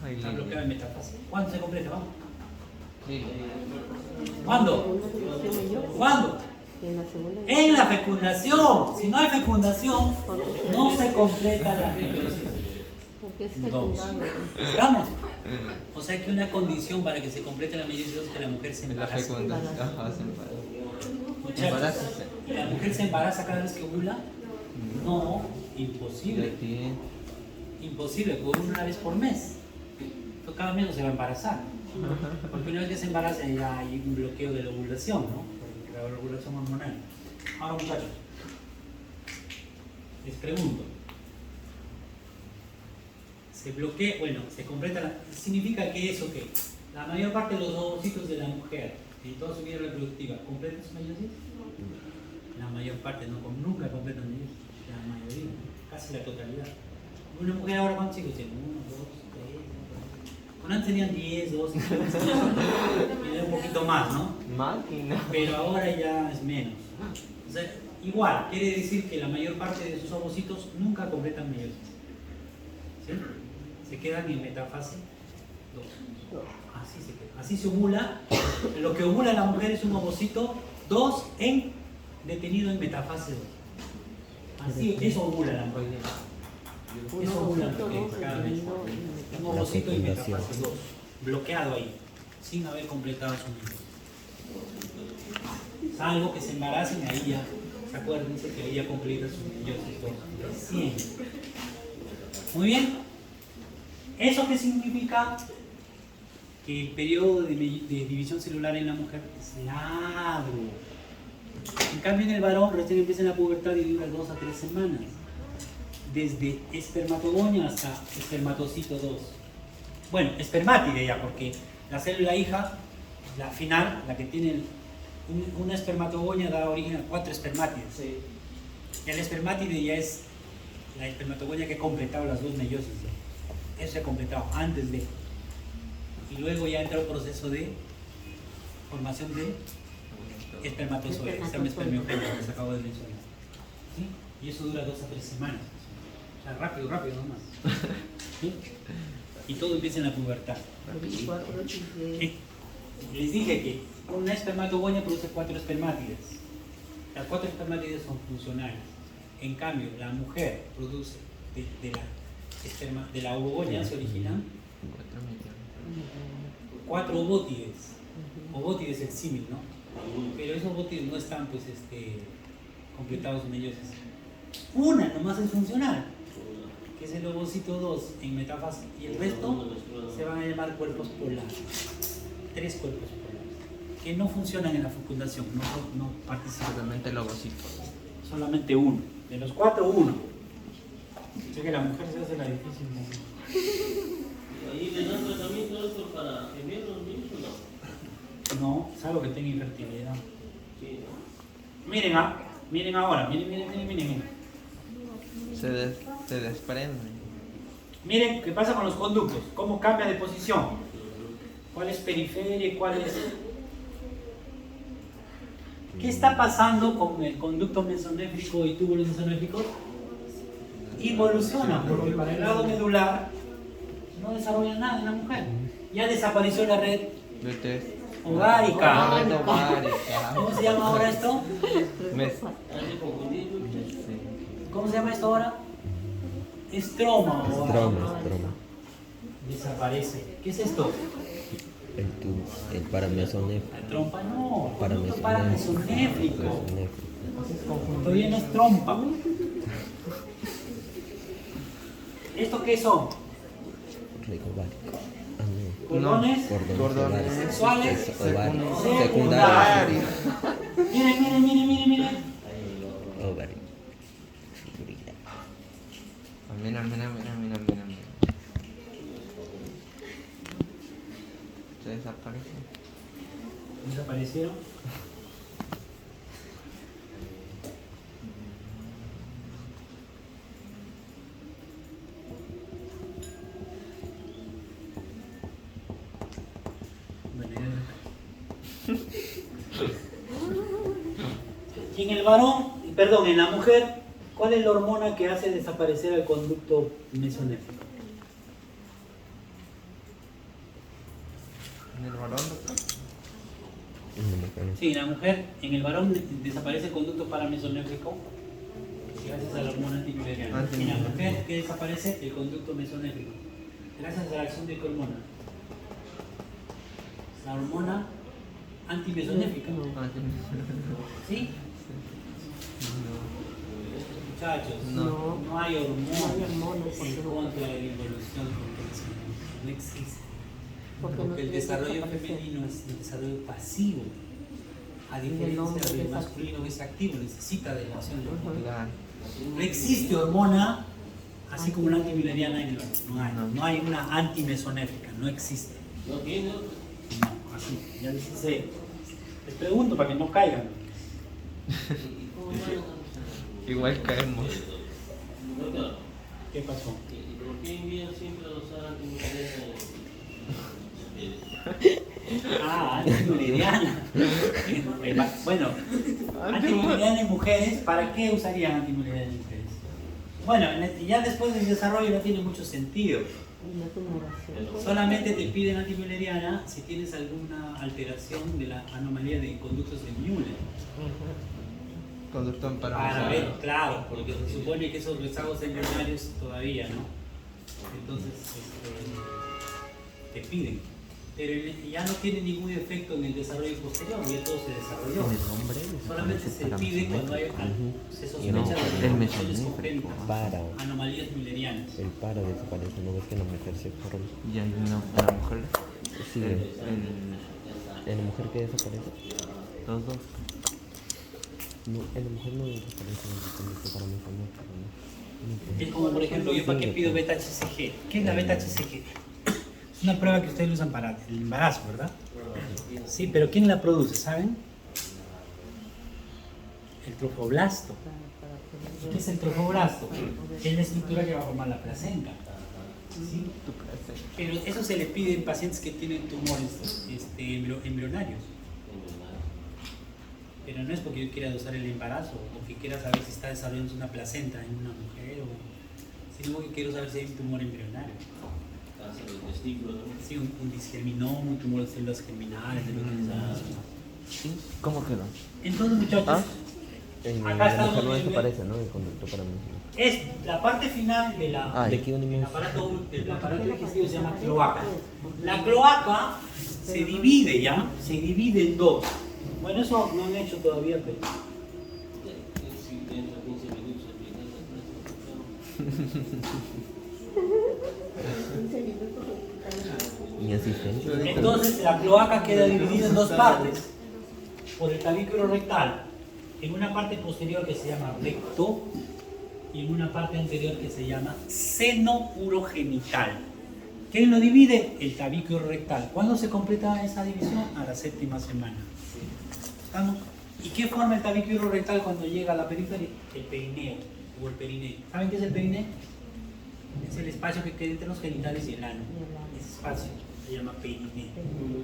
porque está bloqueada en metafase. ¿Cuándo se completa? Vamos. ¿Cuándo? ¿Cuándo? En la fecundación. Si no hay fecundación, no se completa la meiosis. ¿Estamos? O sea que una condición para que se complete la meiosis es que la mujer se embarace. Muchachos, ¿y la mujer se embaraza cada vez que ovula? No, imposible. Imposible, por una vez por mes. Entonces, cada mes no se va a embarazar. Porque una vez que se embaraza ya hay un bloqueo de la ovulación, ¿no? Porque la ovulación hormonal. Ahora, muchachos, les pregunto. Se bloquea, bueno, se completa la... ¿Significa que eso qué? La mayor parte de los ovocitos de la mujer en toda su vida reproductiva completan su meiosis. La mayor parte, no, nunca completan meiosis. La mayoría, casi la totalidad. Una mujer ahora, ¿cuántos hijos tiene? 1, 2, 3, 4. Bueno, antes tenían 10, 12, 15, y un poquito más, ¿no? Máquina. Pero ahora ya es menos. O sea, igual, quiere decir que la mayor parte de sus ovocitos nunca completan meiosis. ¿Sí? Se quedan en metafase 2. Así se queda. Así se ovula. Lo que ovula la mujer es un ovocito 2 detenido en metafase 2. Así, eso ovula la mujer. Eso ovula la mujer cada vez. Un ovocito en metafase 2. Bloqueado ahí, sin haber completado su meiosis. Salvo que se embaracen, ahí ya, ¿se acuerdan? Dice que ahí ya completa su meiosis 2. Recién. Muy bien. ¿Eso qué significa? que el periodo de división celular en la mujer es largo. En cambio en el varón recién empieza la pubertad y dura 2 a 3 semanas. Desde espermatogonia hasta espermatocito 2. Bueno, espermátide ya, porque la célula hija, la final, la que tiene una espermatogonia da origen a 4 espermátides. Sí. Y el espermátide ya es la espermatogonia que ha completado las 2 meiosis. Eso se ha completado antes de. Y luego ya entra el proceso de formación de espermatozoides, se llama espermiogénesis, que se acabó de mencionar. ¿Sí? Y eso dura 2 a 3 semanas. O sea, rápido nomás. ¿Sí? Y todo empieza en la pubertad. 24 ¿Sí? Les dije que una espermatogonia produce 4 espermátides. Las 4 espermátides son funcionales. En cambio, la mujer produce de la ovogonia se originan 4 ovótides. Ovótides es el símil, ¿no? Pero esos ovótides no están pues completados en ellos. Una nomás es funcional, que es el ovocito 2 en metafase, y el resto se van a llamar cuerpos polares. 3 cuerpos polares que no funcionan en la fecundación, no participan. Solamente el ovocito. Solamente uno. De los 4, uno. Así que la mujer se hace la difícil, ¿no? Ahí le dan tratamiento esto para gemelos, niños o no. No, salvo que tenga infertilidad. Sí, ¿no? Miren ahora, miren. Se desprende. Miren qué pasa con los conductos, cómo cambia de posición. ¿Cuál es periferia y cuál es...? ¿Qué está pasando con el conducto mesonéfrico y túbulos mesonéfricos? Involuciona, porque para el lado medular no desarrolla nada en la mujer. Ya desapareció la red ovárica. ¿Cómo se llama ahora esto? ¿Cómo se llama esto ahora? Estroma. Estroma. Desaparece. ¿Qué es esto? El paramesonéfrico. La trompa no. Paramesonéfrico. Paramesonéfrico. Todavía no es trompa. ¿Esto qué son? Ricovárico. ¿Cordones? Cordones Sexuales. Ovarios. Secundarios. Miren. Ovario. Mira. Se desaparece. ¿Desaparecieron? Y en el varón, perdón, en la mujer, ¿cuál es la hormona que hace desaparecer el conducto mesonéfrico? ¿En el varón, doctor? Sí, en la mujer, en el varón desaparece el conducto paramesonéfrico gracias a la hormona antimileriana. En la mujer, ¿qué desaparece? El conducto mesonéfrico. Gracias a la acción de qué hormona? La hormona antimesonéfrica. ¿Sí? Muchachos, no hay hormonas en contra de la involución convencional. No existe. Porque el desarrollo femenino es un desarrollo pasivo. A diferencia del masculino que es activo, necesita de la acción de hormona. No existe hormona así como una antimileriana en el varón. No hay una antimesonéfrica, no existe. ¿No tiene? No, así, ya dice. Les pregunto para que no caigan. Igual caemos. Doctor, ¿Qué pasó? ¿y por qué envían siempre a usar antimileriana? Antimileriana. Bueno, antimileriana en mujeres, ¿para qué usarían antimileriana en mujeres? Bueno, ya después del desarrollo no tiene mucho sentido. Solamente te piden antimileriana si tienes alguna alteración de la anomalía de conductos de Müller. Conducto en Para ver, claro, porque se supone que esos rezagos embrionarios todavía, ¿no? Entonces, te piden. Pero ya no tiene ningún efecto en el desarrollo posterior, ya todo se desarrolló. Solamente se pide cuando hay, se sospecha de condiciones congénitas, anomalías müllerianas. El paro desaparece, no ves que la mujer se forma. Y hay una mujer. Sí, en la mujer que desaparece. Los dos. No, en la mujer no desaparece el conducto para mesonéfico, ¿no? Es como, por ejemplo, yo para qué pido beta-HCG. ¿Qué es la beta-HCG? Es una prueba que ustedes usan para el embarazo, ¿verdad? Sí, pero ¿quién la produce? ¿Saben? El trofoblasto. ¿Y qué es el trofoblasto? Es la estructura que va a formar la placenta. ¿Sí? Pero eso se le pide en pacientes que tienen tumores embrionarios. Pero no es porque yo quiera dosar el embarazo o que quiera saber si está desarrollándose una placenta en una mujer, sino porque quiero saber si hay un tumor embrionario. Cáncer del testículo, ¿no? Sí, un disgerminoma, un tumor de células germinales, de lo que sea. ¿Cómo quedó? Entonces, muchachos, ¿Ah? En acá la estamos mujer no en el- desaparece, ¿no? El conducto para mesonéfico. es la parte final de la, Ah, de aquí del venimos. aparato digestivo se llama cloaca. La cloaca se divide ya, se divide en dos. Bueno, eso no han hecho todavía, pero Si dentro de 15 minutos Mi asistente. entonces la cloaca queda dividida en dos partes por el tabiculo rectal, en una parte posterior que se llama recto y en una parte anterior que se llama seno urogenital. ¿Quién lo divide? El tabiculo rectal. ¿Cuándo se completa esa división? A la 7ª semana. ¿Estamos? ¿Y qué forma el tabiculo rectal cuando llega a la periferia? El perineo o el perineo. ¿Saben qué es el perineo? Es el espacio que queda entre los genitales y el ano. Ese espacio se llama perineo.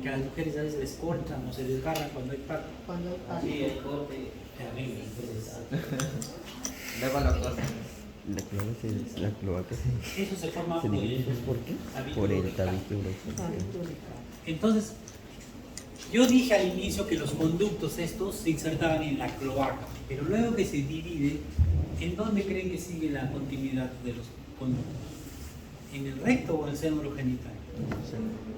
Que a las mujeres a veces les cortan o se desgarran cuando hay parto. Cuando hay parto. Sí, hay corte. Terrible. Entonces, Luego la cosa. La cloaca eso se forma se por divide. el ¿Por qué? tabiculo Por el rectal. tabiculo. Entonces, yo dije al inicio que los conductos estos se insertaban en la cloaca, pero luego que se divide, ¿en dónde creen que sigue la continuidad de los conductos? ¿En el recto o en el seno urogenital?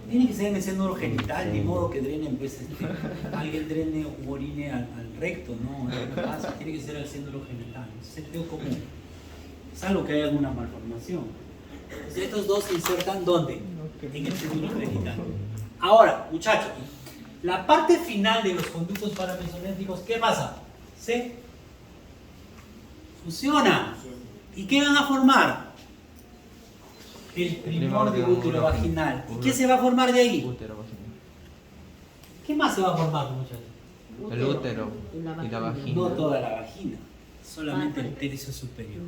Tiene que ser en el seno urogenital, de modo que drenen, pues, alguien drene o orine al recto, no pasa, tiene que ser al seno urogenital, es el sentido común, salvo que haya alguna malformación. Entonces, estos dos se insertan ¿dónde? En el seno urogenital. Ahora, muchachos, la parte final de los conductos paramesonéficos, ¿qué pasa? Se fusionan. ¿Y qué van a formar? El primordio útero vaginal. ¿Y qué se va a formar de ahí? Útero vaginal. ¿Qué más se va a formar, muchachos? El útero y la vagina. No toda la vagina, solamente el tercio superior.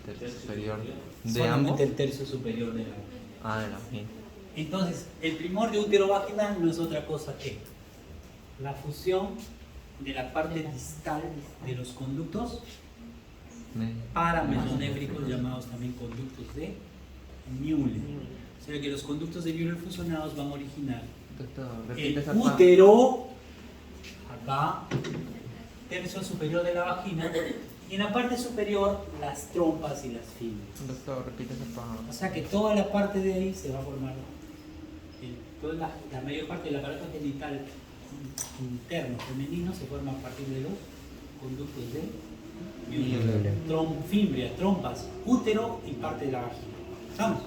El tercio superior. ¿De ambos? Solamente el tercio superior de la vagina. Ah, de la vagina. Entonces, el primordio útero vaginal no es otra cosa que la fusión de la parte distal de los conductos paramesonéfricos, llamados también conductos de Müller. O sea que los conductos de Müller fusionados van a originar Doctor, el repite esa parte. útero, acá, tercio superior de la vagina, y en la parte superior las trompas y las fibras. Doctor, repite esa parte. O sea que toda la parte de ahí se va a formar, toda la mayor parte del aparato genital interno femenino se forma a partir de los conductos de Müller. fibria, trompas, útero y parte de la vagina. ¿Estamos?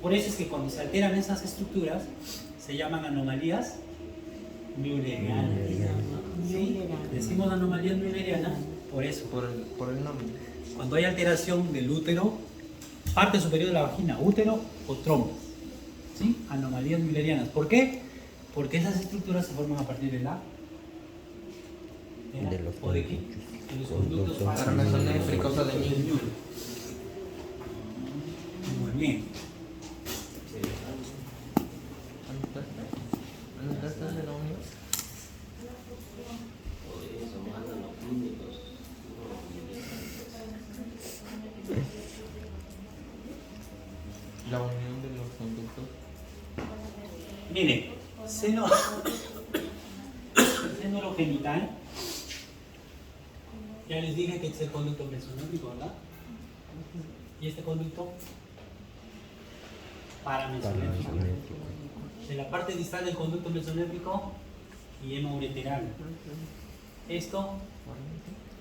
Por eso es que cuando se alteran esas estructuras se llaman anomalías müllerianas. ¿Sí? Decimos anomalías müllerianas por eso. Por el nombre. Cuando hay alteración del útero, parte superior de la vagina, útero o trompas. ¿Sí? Anomalías müllerianas. ¿Por qué? Porque esas estructuras se forman a partir de la... De los ¿O de qué? De los conductos paramesonéfricos o de Müller. Muy bien. ¿Anotaste de la unión? O de eso mandan los clínicos. La unión de los conductos. Miren, seno urogenital. Ya les dije que es el conducto mesonéfico, ¿verdad? Y este conducto paramesonéfico. De la parte distal del conducto mesonéfico y hemoureteral. Esto,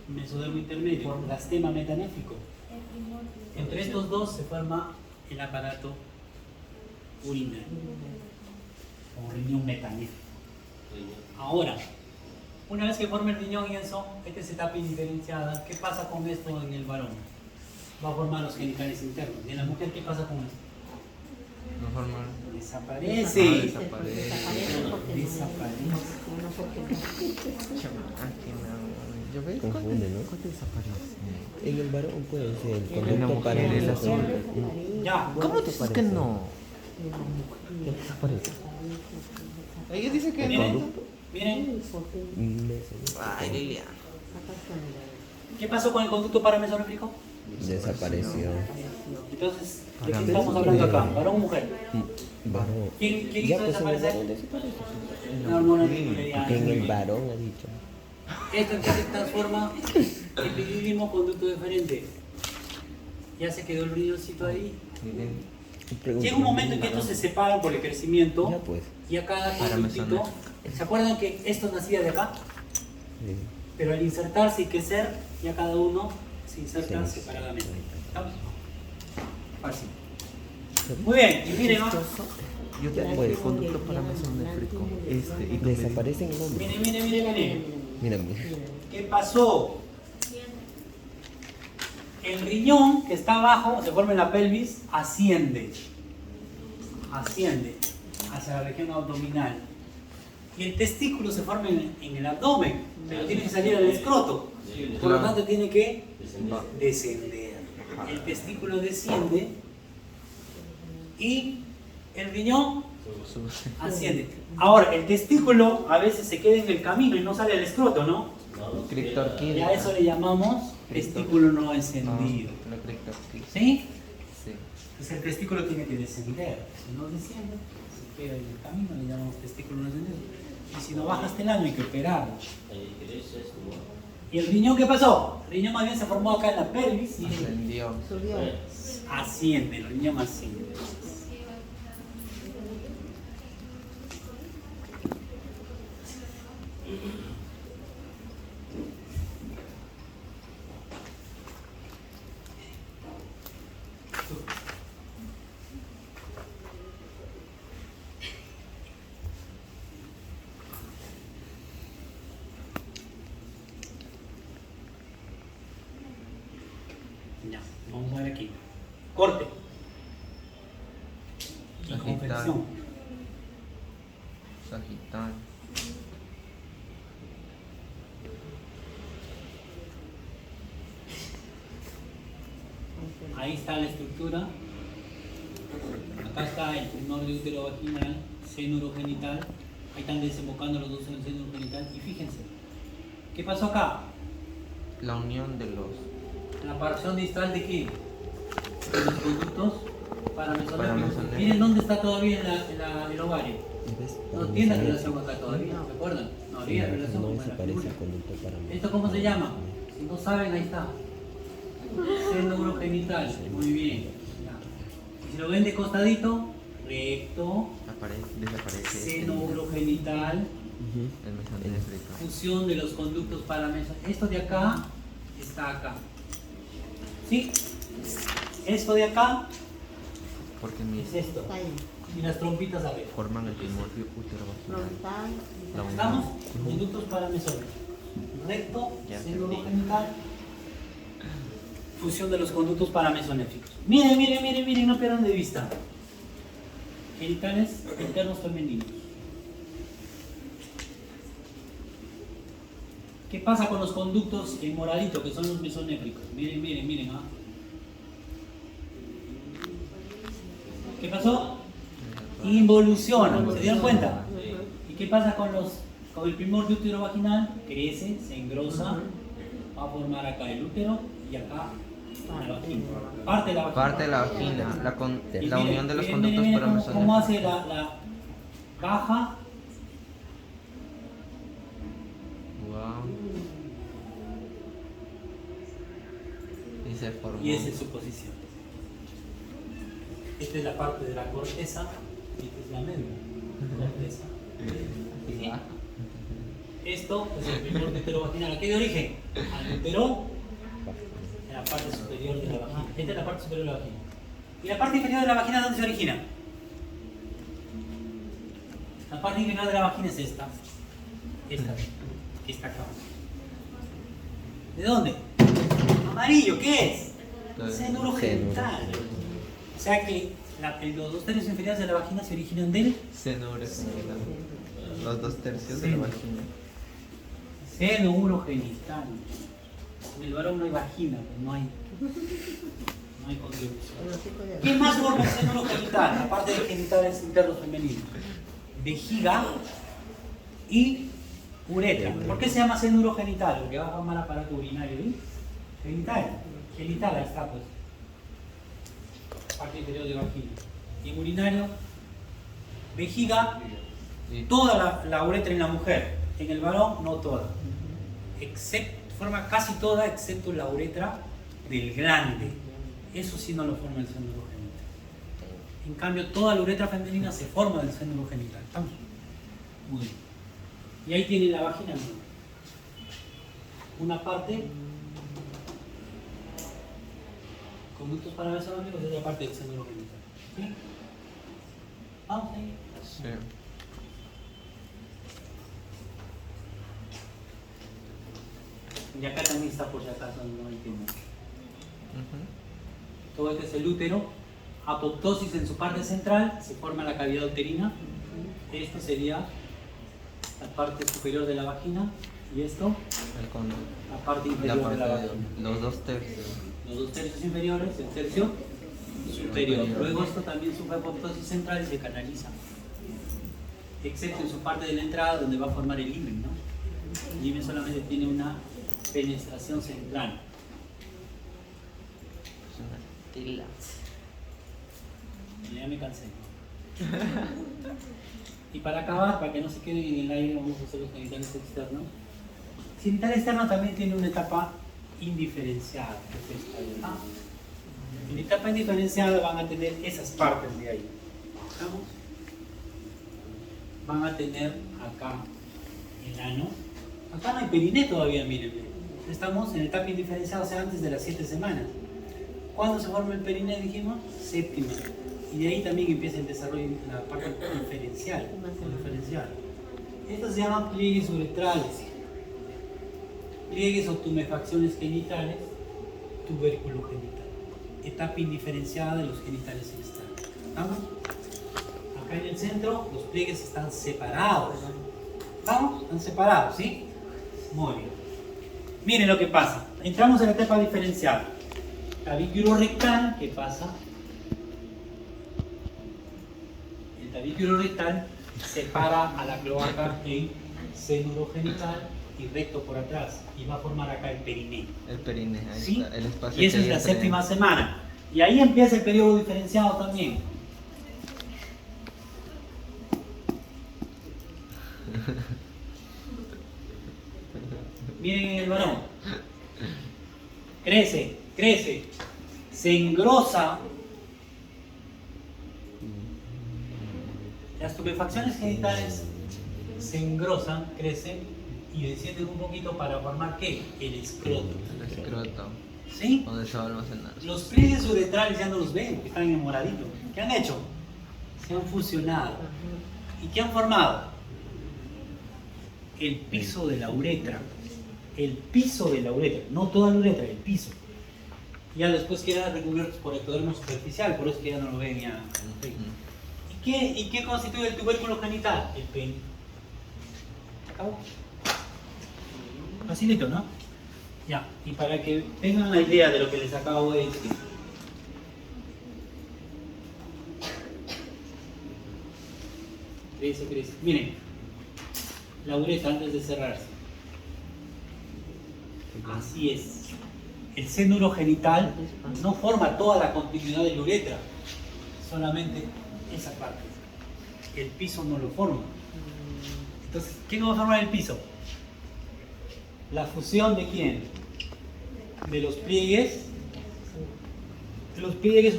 mesodermo intermedio, blastema metanéfico. Entre estos dos se forma el aparato urinario. o riñón metanéfrico. Ahora, una vez que forme el riñón y eso, esta es etapa indiferenciada. ¿Qué pasa con esto en el varón? Va a formar los genitales internos. ¿Y en la mujer qué pasa con esto? No forman. Desaparece. Desaparece. No, porque ¿Yo ves? Confunde, ¿no? ¿Cuál desaparece? En el varón puede ser el En la conducto mujer para el el azul. Ya. ¿Cómo dices que no? ¿Qué desaparece? Ella dice que Miren, no. miren, Ay, Lilia. ¿qué pasó con el conducto paramesonéfrico? Desapareció. Entonces, ¿de qué estamos hablando acá? ¿Varón o mujer? Varón. ¿Quién Ya hizo pues en el desaparecer? varón desaparece. La hormona Porque en el tiroideana. varón ha dicho. Esto entonces transforma epidídimo conducto deferente. Ya se quedó el riñoncito ahí. Llega un momento en que estos se separan por el crecimiento Ya pues. y a cada conductito. ¿Se acuerdan que esto nacía de acá? Sí. Pero al insertarse y crecer, ya cada uno se inserta Sí. separadamente. ¿Estamos? Fácil. Muy bien, y miren, ¿no? Yo tengo Pues. el conducto paramesonéfrico. Y tú me Desaparecen el hombre. Miren. Mira, ¿Qué pasó? El riñón que está abajo, se forma en la pelvis, asciende hacia la región abdominal. Y el testículo se forma en el abdomen, pero tiene que salir al escroto. Por lo tanto, tiene que descender. El testículo desciende y el riñón asciende. Ahora, el testículo a veces se queda en el camino y no sale al escroto, ¿no? Criptorquídea. Y a eso le llamamos testículo no encendido. La criptorquídea. ¿Sí? Sí. Pues el testículo tiene que descender. Si no desciende, se queda en el camino, le llamamos testículo no encendido. Y si no bajas el año, hay que operarlo. ¿Y el riñón qué pasó? El riñón más bien se formó acá en la pelvis y Ascendió. subió. asciende, el riñón asciende. Ya, vamos a ver aquí. Corte. Y Sagital. confección. Sagital. Ahí está la estructura. Acá está el primer de útero vaginal, seno urogenital. Ahí están desembocando los dos en el seno urogenital. Y fíjense, ¿qué pasó acá? La unión de los La porción distal de qué? De los conductos paramesonéficos. Paramesonéficos. Miren dónde está todavía el ovario. ¿ves? No tiene relación acá todavía, ¿se acuerdan? No había relación No con la desaparece figura. el conducto para mí. ¿Esto cómo se llama? Si no saben, ahí está. Seno urogenital. Muy bien. Ya. Y si lo ven de costadito, recto, desaparece seno urogenital, el mesonéfrico. fusión de los conductos paramesonéficos. Esto de acá está acá. ¿Sí? Esto de acá Porque mis es esto. Está ahí. Y las trompitas arriba. forman el primordio útero vaginal. Frontal. La unión. ¿Estamos? Conductos paramesonéficos. Recto, Ya seno entendí. urogenital, fusión de los conductos paramesonéficos. Miren, no pierdan de vista. Genitales internos femeninos. ¿Qué pasa con los conductos en moradito, que son los mesonéfricos? Miren, ¿ah? ¿Qué pasó? Involucionan, ¿se dieron cuenta? ¿Y qué pasa con el primordio útero vaginal? Crece, se engrosa, va a formar acá el útero y acá la vagina. Parte de la vagina. Parte de la vagina, Y la miren, unión de los miren, conductos miren cómo paramesonéficos. hace la baja. Wow. Y se formó. Y esa es su posición. Esta es la parte de la corteza y esta es la médula. Corteza. ¿Sí? Esto es el primer útero vaginal. ¿A qué de origen? Al útero en la parte superior de la vagina. Esta es la parte superior de la vagina. ¿Y la parte inferior de la vagina dónde se origina? La parte inferior de la vagina es esta. Esta, que está acá. ¿De dónde? Amarillo, ¿qué es? Seno urogenital. O sea que los 2/3 inferiores de la vagina se originan del Seno urogenital. Los 2/3 de la vagina. seno urogenital. En el varón no hay vagina, pues no hay contribución. ¿Qué más forma el seno urogenital? Aparte de genitales internos femeninos. Vejiga y uretra. ¿Por qué se llama seno urogenital? Porque va a formar aparato urinario. ¿Sí? Genital, ahí está pues. Parte inferior de vagina. Y en urinario, vejiga, toda la uretra en la mujer. En el varón, no toda. Forma casi toda, excepto la uretra del glande. Eso sí no lo forma el seno urogenital. En cambio, toda la uretra femenina se forma del seno urogenital. ¿Estamos? Muy bien. Y ahí tiene la vagina. Una parte, conductos paranasomónicos, y otra parte del seno urogenital. ¿Sí? Vamos ahí. Sí. Y acá también está por si acaso no entiendo. Todo este es el útero. Apoptosis en su parte central, se forma la cavidad uterina. Esto sería la parte superior de la vagina. Y esto, El cóndor. la parte inferior La de la parte vagina. de los 2/3. Los 2/3 inferiores, el tercio superior. Luego esto también sufre apoptosis central y se canaliza. Excepto en su parte de la entrada donde va a formar el himen, ¿no? El himen solamente tiene una penetración central. Es una tela. Ya me cansé. Y para acabar, para que no se queden en el aire, vamos a hacer los genitales externos. El genital externo también tiene una etapa indiferenciada. Que es esta, ¿no? En la etapa indiferenciada van a tener esas partes de ahí. ¿Estamos? Van a tener acá el ano. Acá no hay periné todavía, mírenme. Estamos en etapa indiferenciada, o sea, antes de las 7 semanas. ¿Cuándo se forma el periné? Dijimos, séptima. Y de ahí también empieza el desarrollo de la parte diferencial. Estos se llaman pliegues uretrales. Pliegues o tumefacciones genitales, tubérculo genital. Etapa indiferenciada de los genitales externos. ¿Estamos? Acá en el centro los pliegues están separados. ¿Estamos? Están separados, ¿sí? Muy bien. Miren lo que pasa. Entramos en la etapa diferencial. Tabique rectal, ¿qué pasa? El tabique rectal separa a la cloaca en seno urogenital y recto por atrás. Y va a formar acá el periné. El periné, ahí ¿Sí? está. El espacio Y esa que es la entra séptima semana. Y ahí empieza el periodo diferenciado también. Miren el varón. Crece, se engrosa. Las tubefacciones genitales se engrosan, crecen y descienden un poquito para formar ¿qué? El escroto. El escroto, ¿Sí? donde se va a almacenar. Los pliegues uretrales ya no los ven, están en el moradito. ¿Qué han hecho? Se han fusionado. ¿Y qué han formado? El piso de la uretra. El piso de la uretra, no toda la uretra, el piso. Ya después queda recubierto por ectodermo superficial, por eso que ya no lo ven ya. ¿Y qué constituye el tubérculo genital? El pene. ¿Acabó? Facilito, ¿no? Ya, y para que tengan una idea de lo que les acabo de decir. Crece. Miren, la uretra antes de cerrarse. Así es. El seno urogenital no forma toda la continuidad de la uretra, solamente esa parte. El piso no lo forma. Entonces, ¿quién va a formar el piso? La fusión de quién? De los pliegues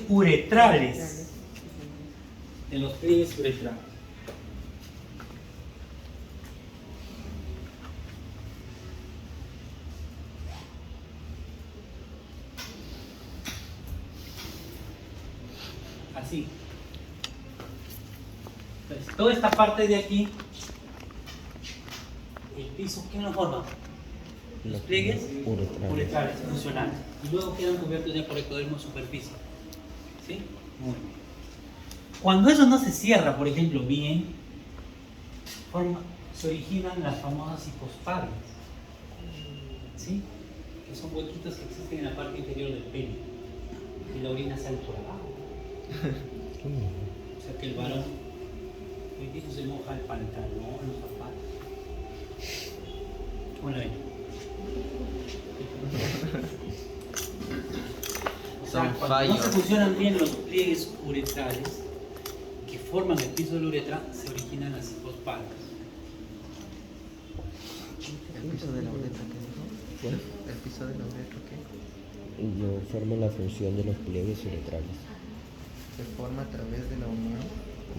uretrales. De los pliegues uretrales. Así. Entonces, toda esta parte de aquí, el piso, ¿quién lo forma? Los pliegues uretrales funcionales. Y luego quedan cubiertos ya por ectodermo superficie. ¿Sí? Muy bien. Cuando eso no se cierra, por ejemplo, bien, se originan las famosas hipospadias. ¿Sí? Que son huequitos que existen en la parte inferior del pene. Y la orina sale por abajo. O sea que el varón, el piso se moja el pantalón, los zapatos. ¿Cómo la ven? O sea, cuando no se funcionan bien los pliegues uretrales que forman el piso de la uretra, se originan las hipospadias. ¿El piso de la uretra qué dijo? ¿El piso de la uretra qué? Lo forma la función de los pliegues uretrales. Se forma a través de la unión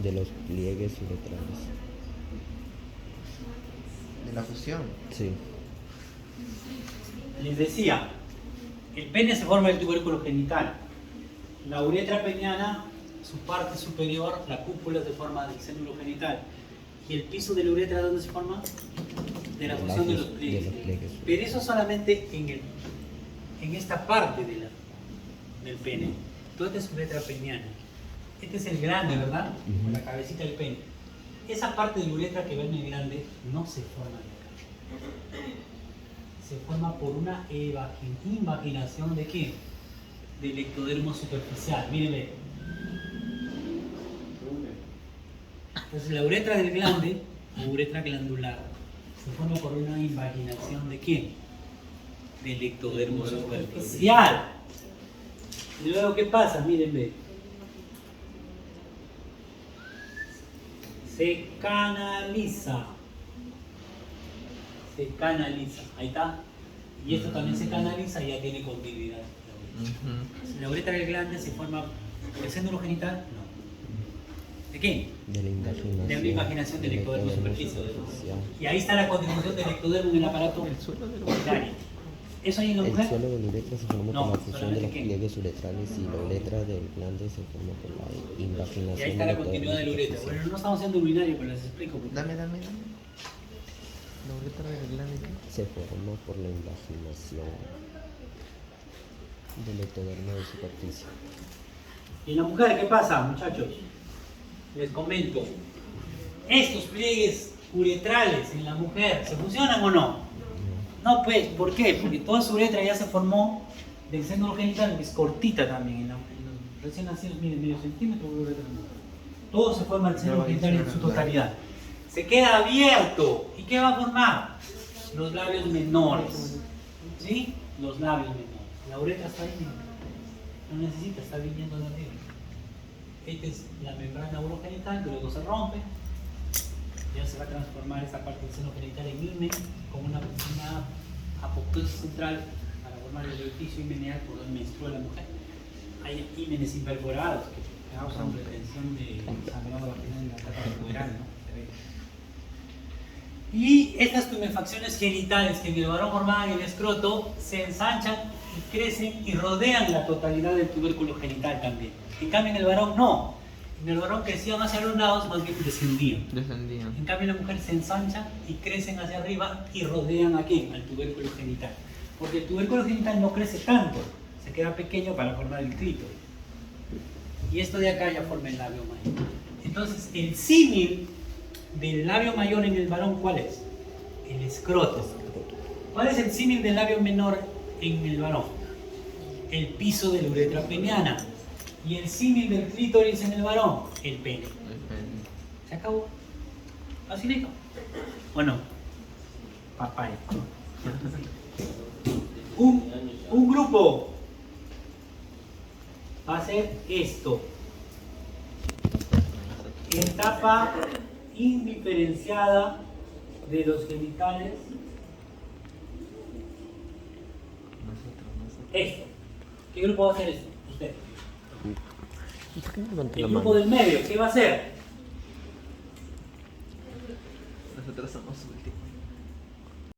De los pliegues uretrales. de la fusión. Sí. Les decía, el pene se forma del tubérculo genital. La uretra peniana, su parte superior, la cúpula se forma del seno genital. ¿Y el piso de la uretra dónde se forma? De la fusión de los pliegues. Pero eso solamente en esta parte del pene. Toda esta es uretra peniana. Este es el grande, ¿verdad? Con la cabecita del pene. Esa parte de la uretra que ven en grande no se forma de acá. Se forma por una invaginación de ¿qué? Del ectodermo superficial. Mírenme. Entonces la uretra del glande, o uretra glandular, se forma por una invaginación de ¿qué? Del ectodermo superficial. Y luego, ¿qué pasa? Mírenme. Se canaliza. Se canaliza. Ahí está. Y esto también se canaliza y ya tiene continuidad. La uretra del glande se forma por el seno genital. No. ¿De qué? De la imaginación del ectodermo superficial. Y ahí está la contribución del ectodermo en el aparato urinario. ¿Eso hay en la El mujer? suelo de la uretra se forma No, por la fusión de los ¿qué? pliegues uretrales y la uretra del glande se forma por la invaginación. Y ahí está la continuidad del uretra. Bueno, no estamos haciendo urinario, pero les explico. Dame. La uretra del glande qué? Se forma por la invaginación del ectodermo de superficie. ¿Y en la mujer qué pasa, muchachos? Les comento. Estos pliegues uretrales en la mujer, ¿se funcionan o no? No, pues, ¿por qué? Porque toda su uretra ya se formó del seno genital, que es cortita también. En los recién nacidos, miren, medio centímetro de uretra. Todo se forma del seno genital en su totalidad. Se queda abierto. ¿Y qué va a formar? Los labios menores. ¿Sí? Los labios menores. La uretra está ahí. No necesita estar viniendo de arriba. Esta es la membrana urogenital que luego se rompe. Ya se va a transformar esa parte del seno genital en himen con una apoptosis central para formar el orificio himeneal por donde menstrua la mujer. Hay himenes imperforados que causan retención de sangrado vaginal en la etapa puberal, ¿no? Y estas tumefacciones genitales que en el varón formaban el escroto se ensanchan y crecen y rodean la totalidad del tubérculo genital también. En cambio en el varón no. En el varón crecían hacia los lados, más bien descendían. En cambio en la mujer se ensanchan y crecen hacia arriba y rodean ¿a quién? Al tubérculo genital. Porque el tubérculo genital no crece tanto, se queda pequeño para formar el clítoris. Y esto de acá ya forma el labio mayor. Entonces el símil del labio mayor en el varón, ¿cuál es? El escroto. ¿Cuál es el símil del labio menor en el varón? El piso de la uretra peniana. ¿Y el símil del clítoris en el varón? El pene. ¿Se acabó? Facilito. Bueno, papaya. Un grupo va a hacer esto. Etapa indiferenciada de los genitales. Esto. ¿Qué grupo va a hacer esto? Usted. El grupo del medio, ¿qué va a hacer? Nosotros somos últimos.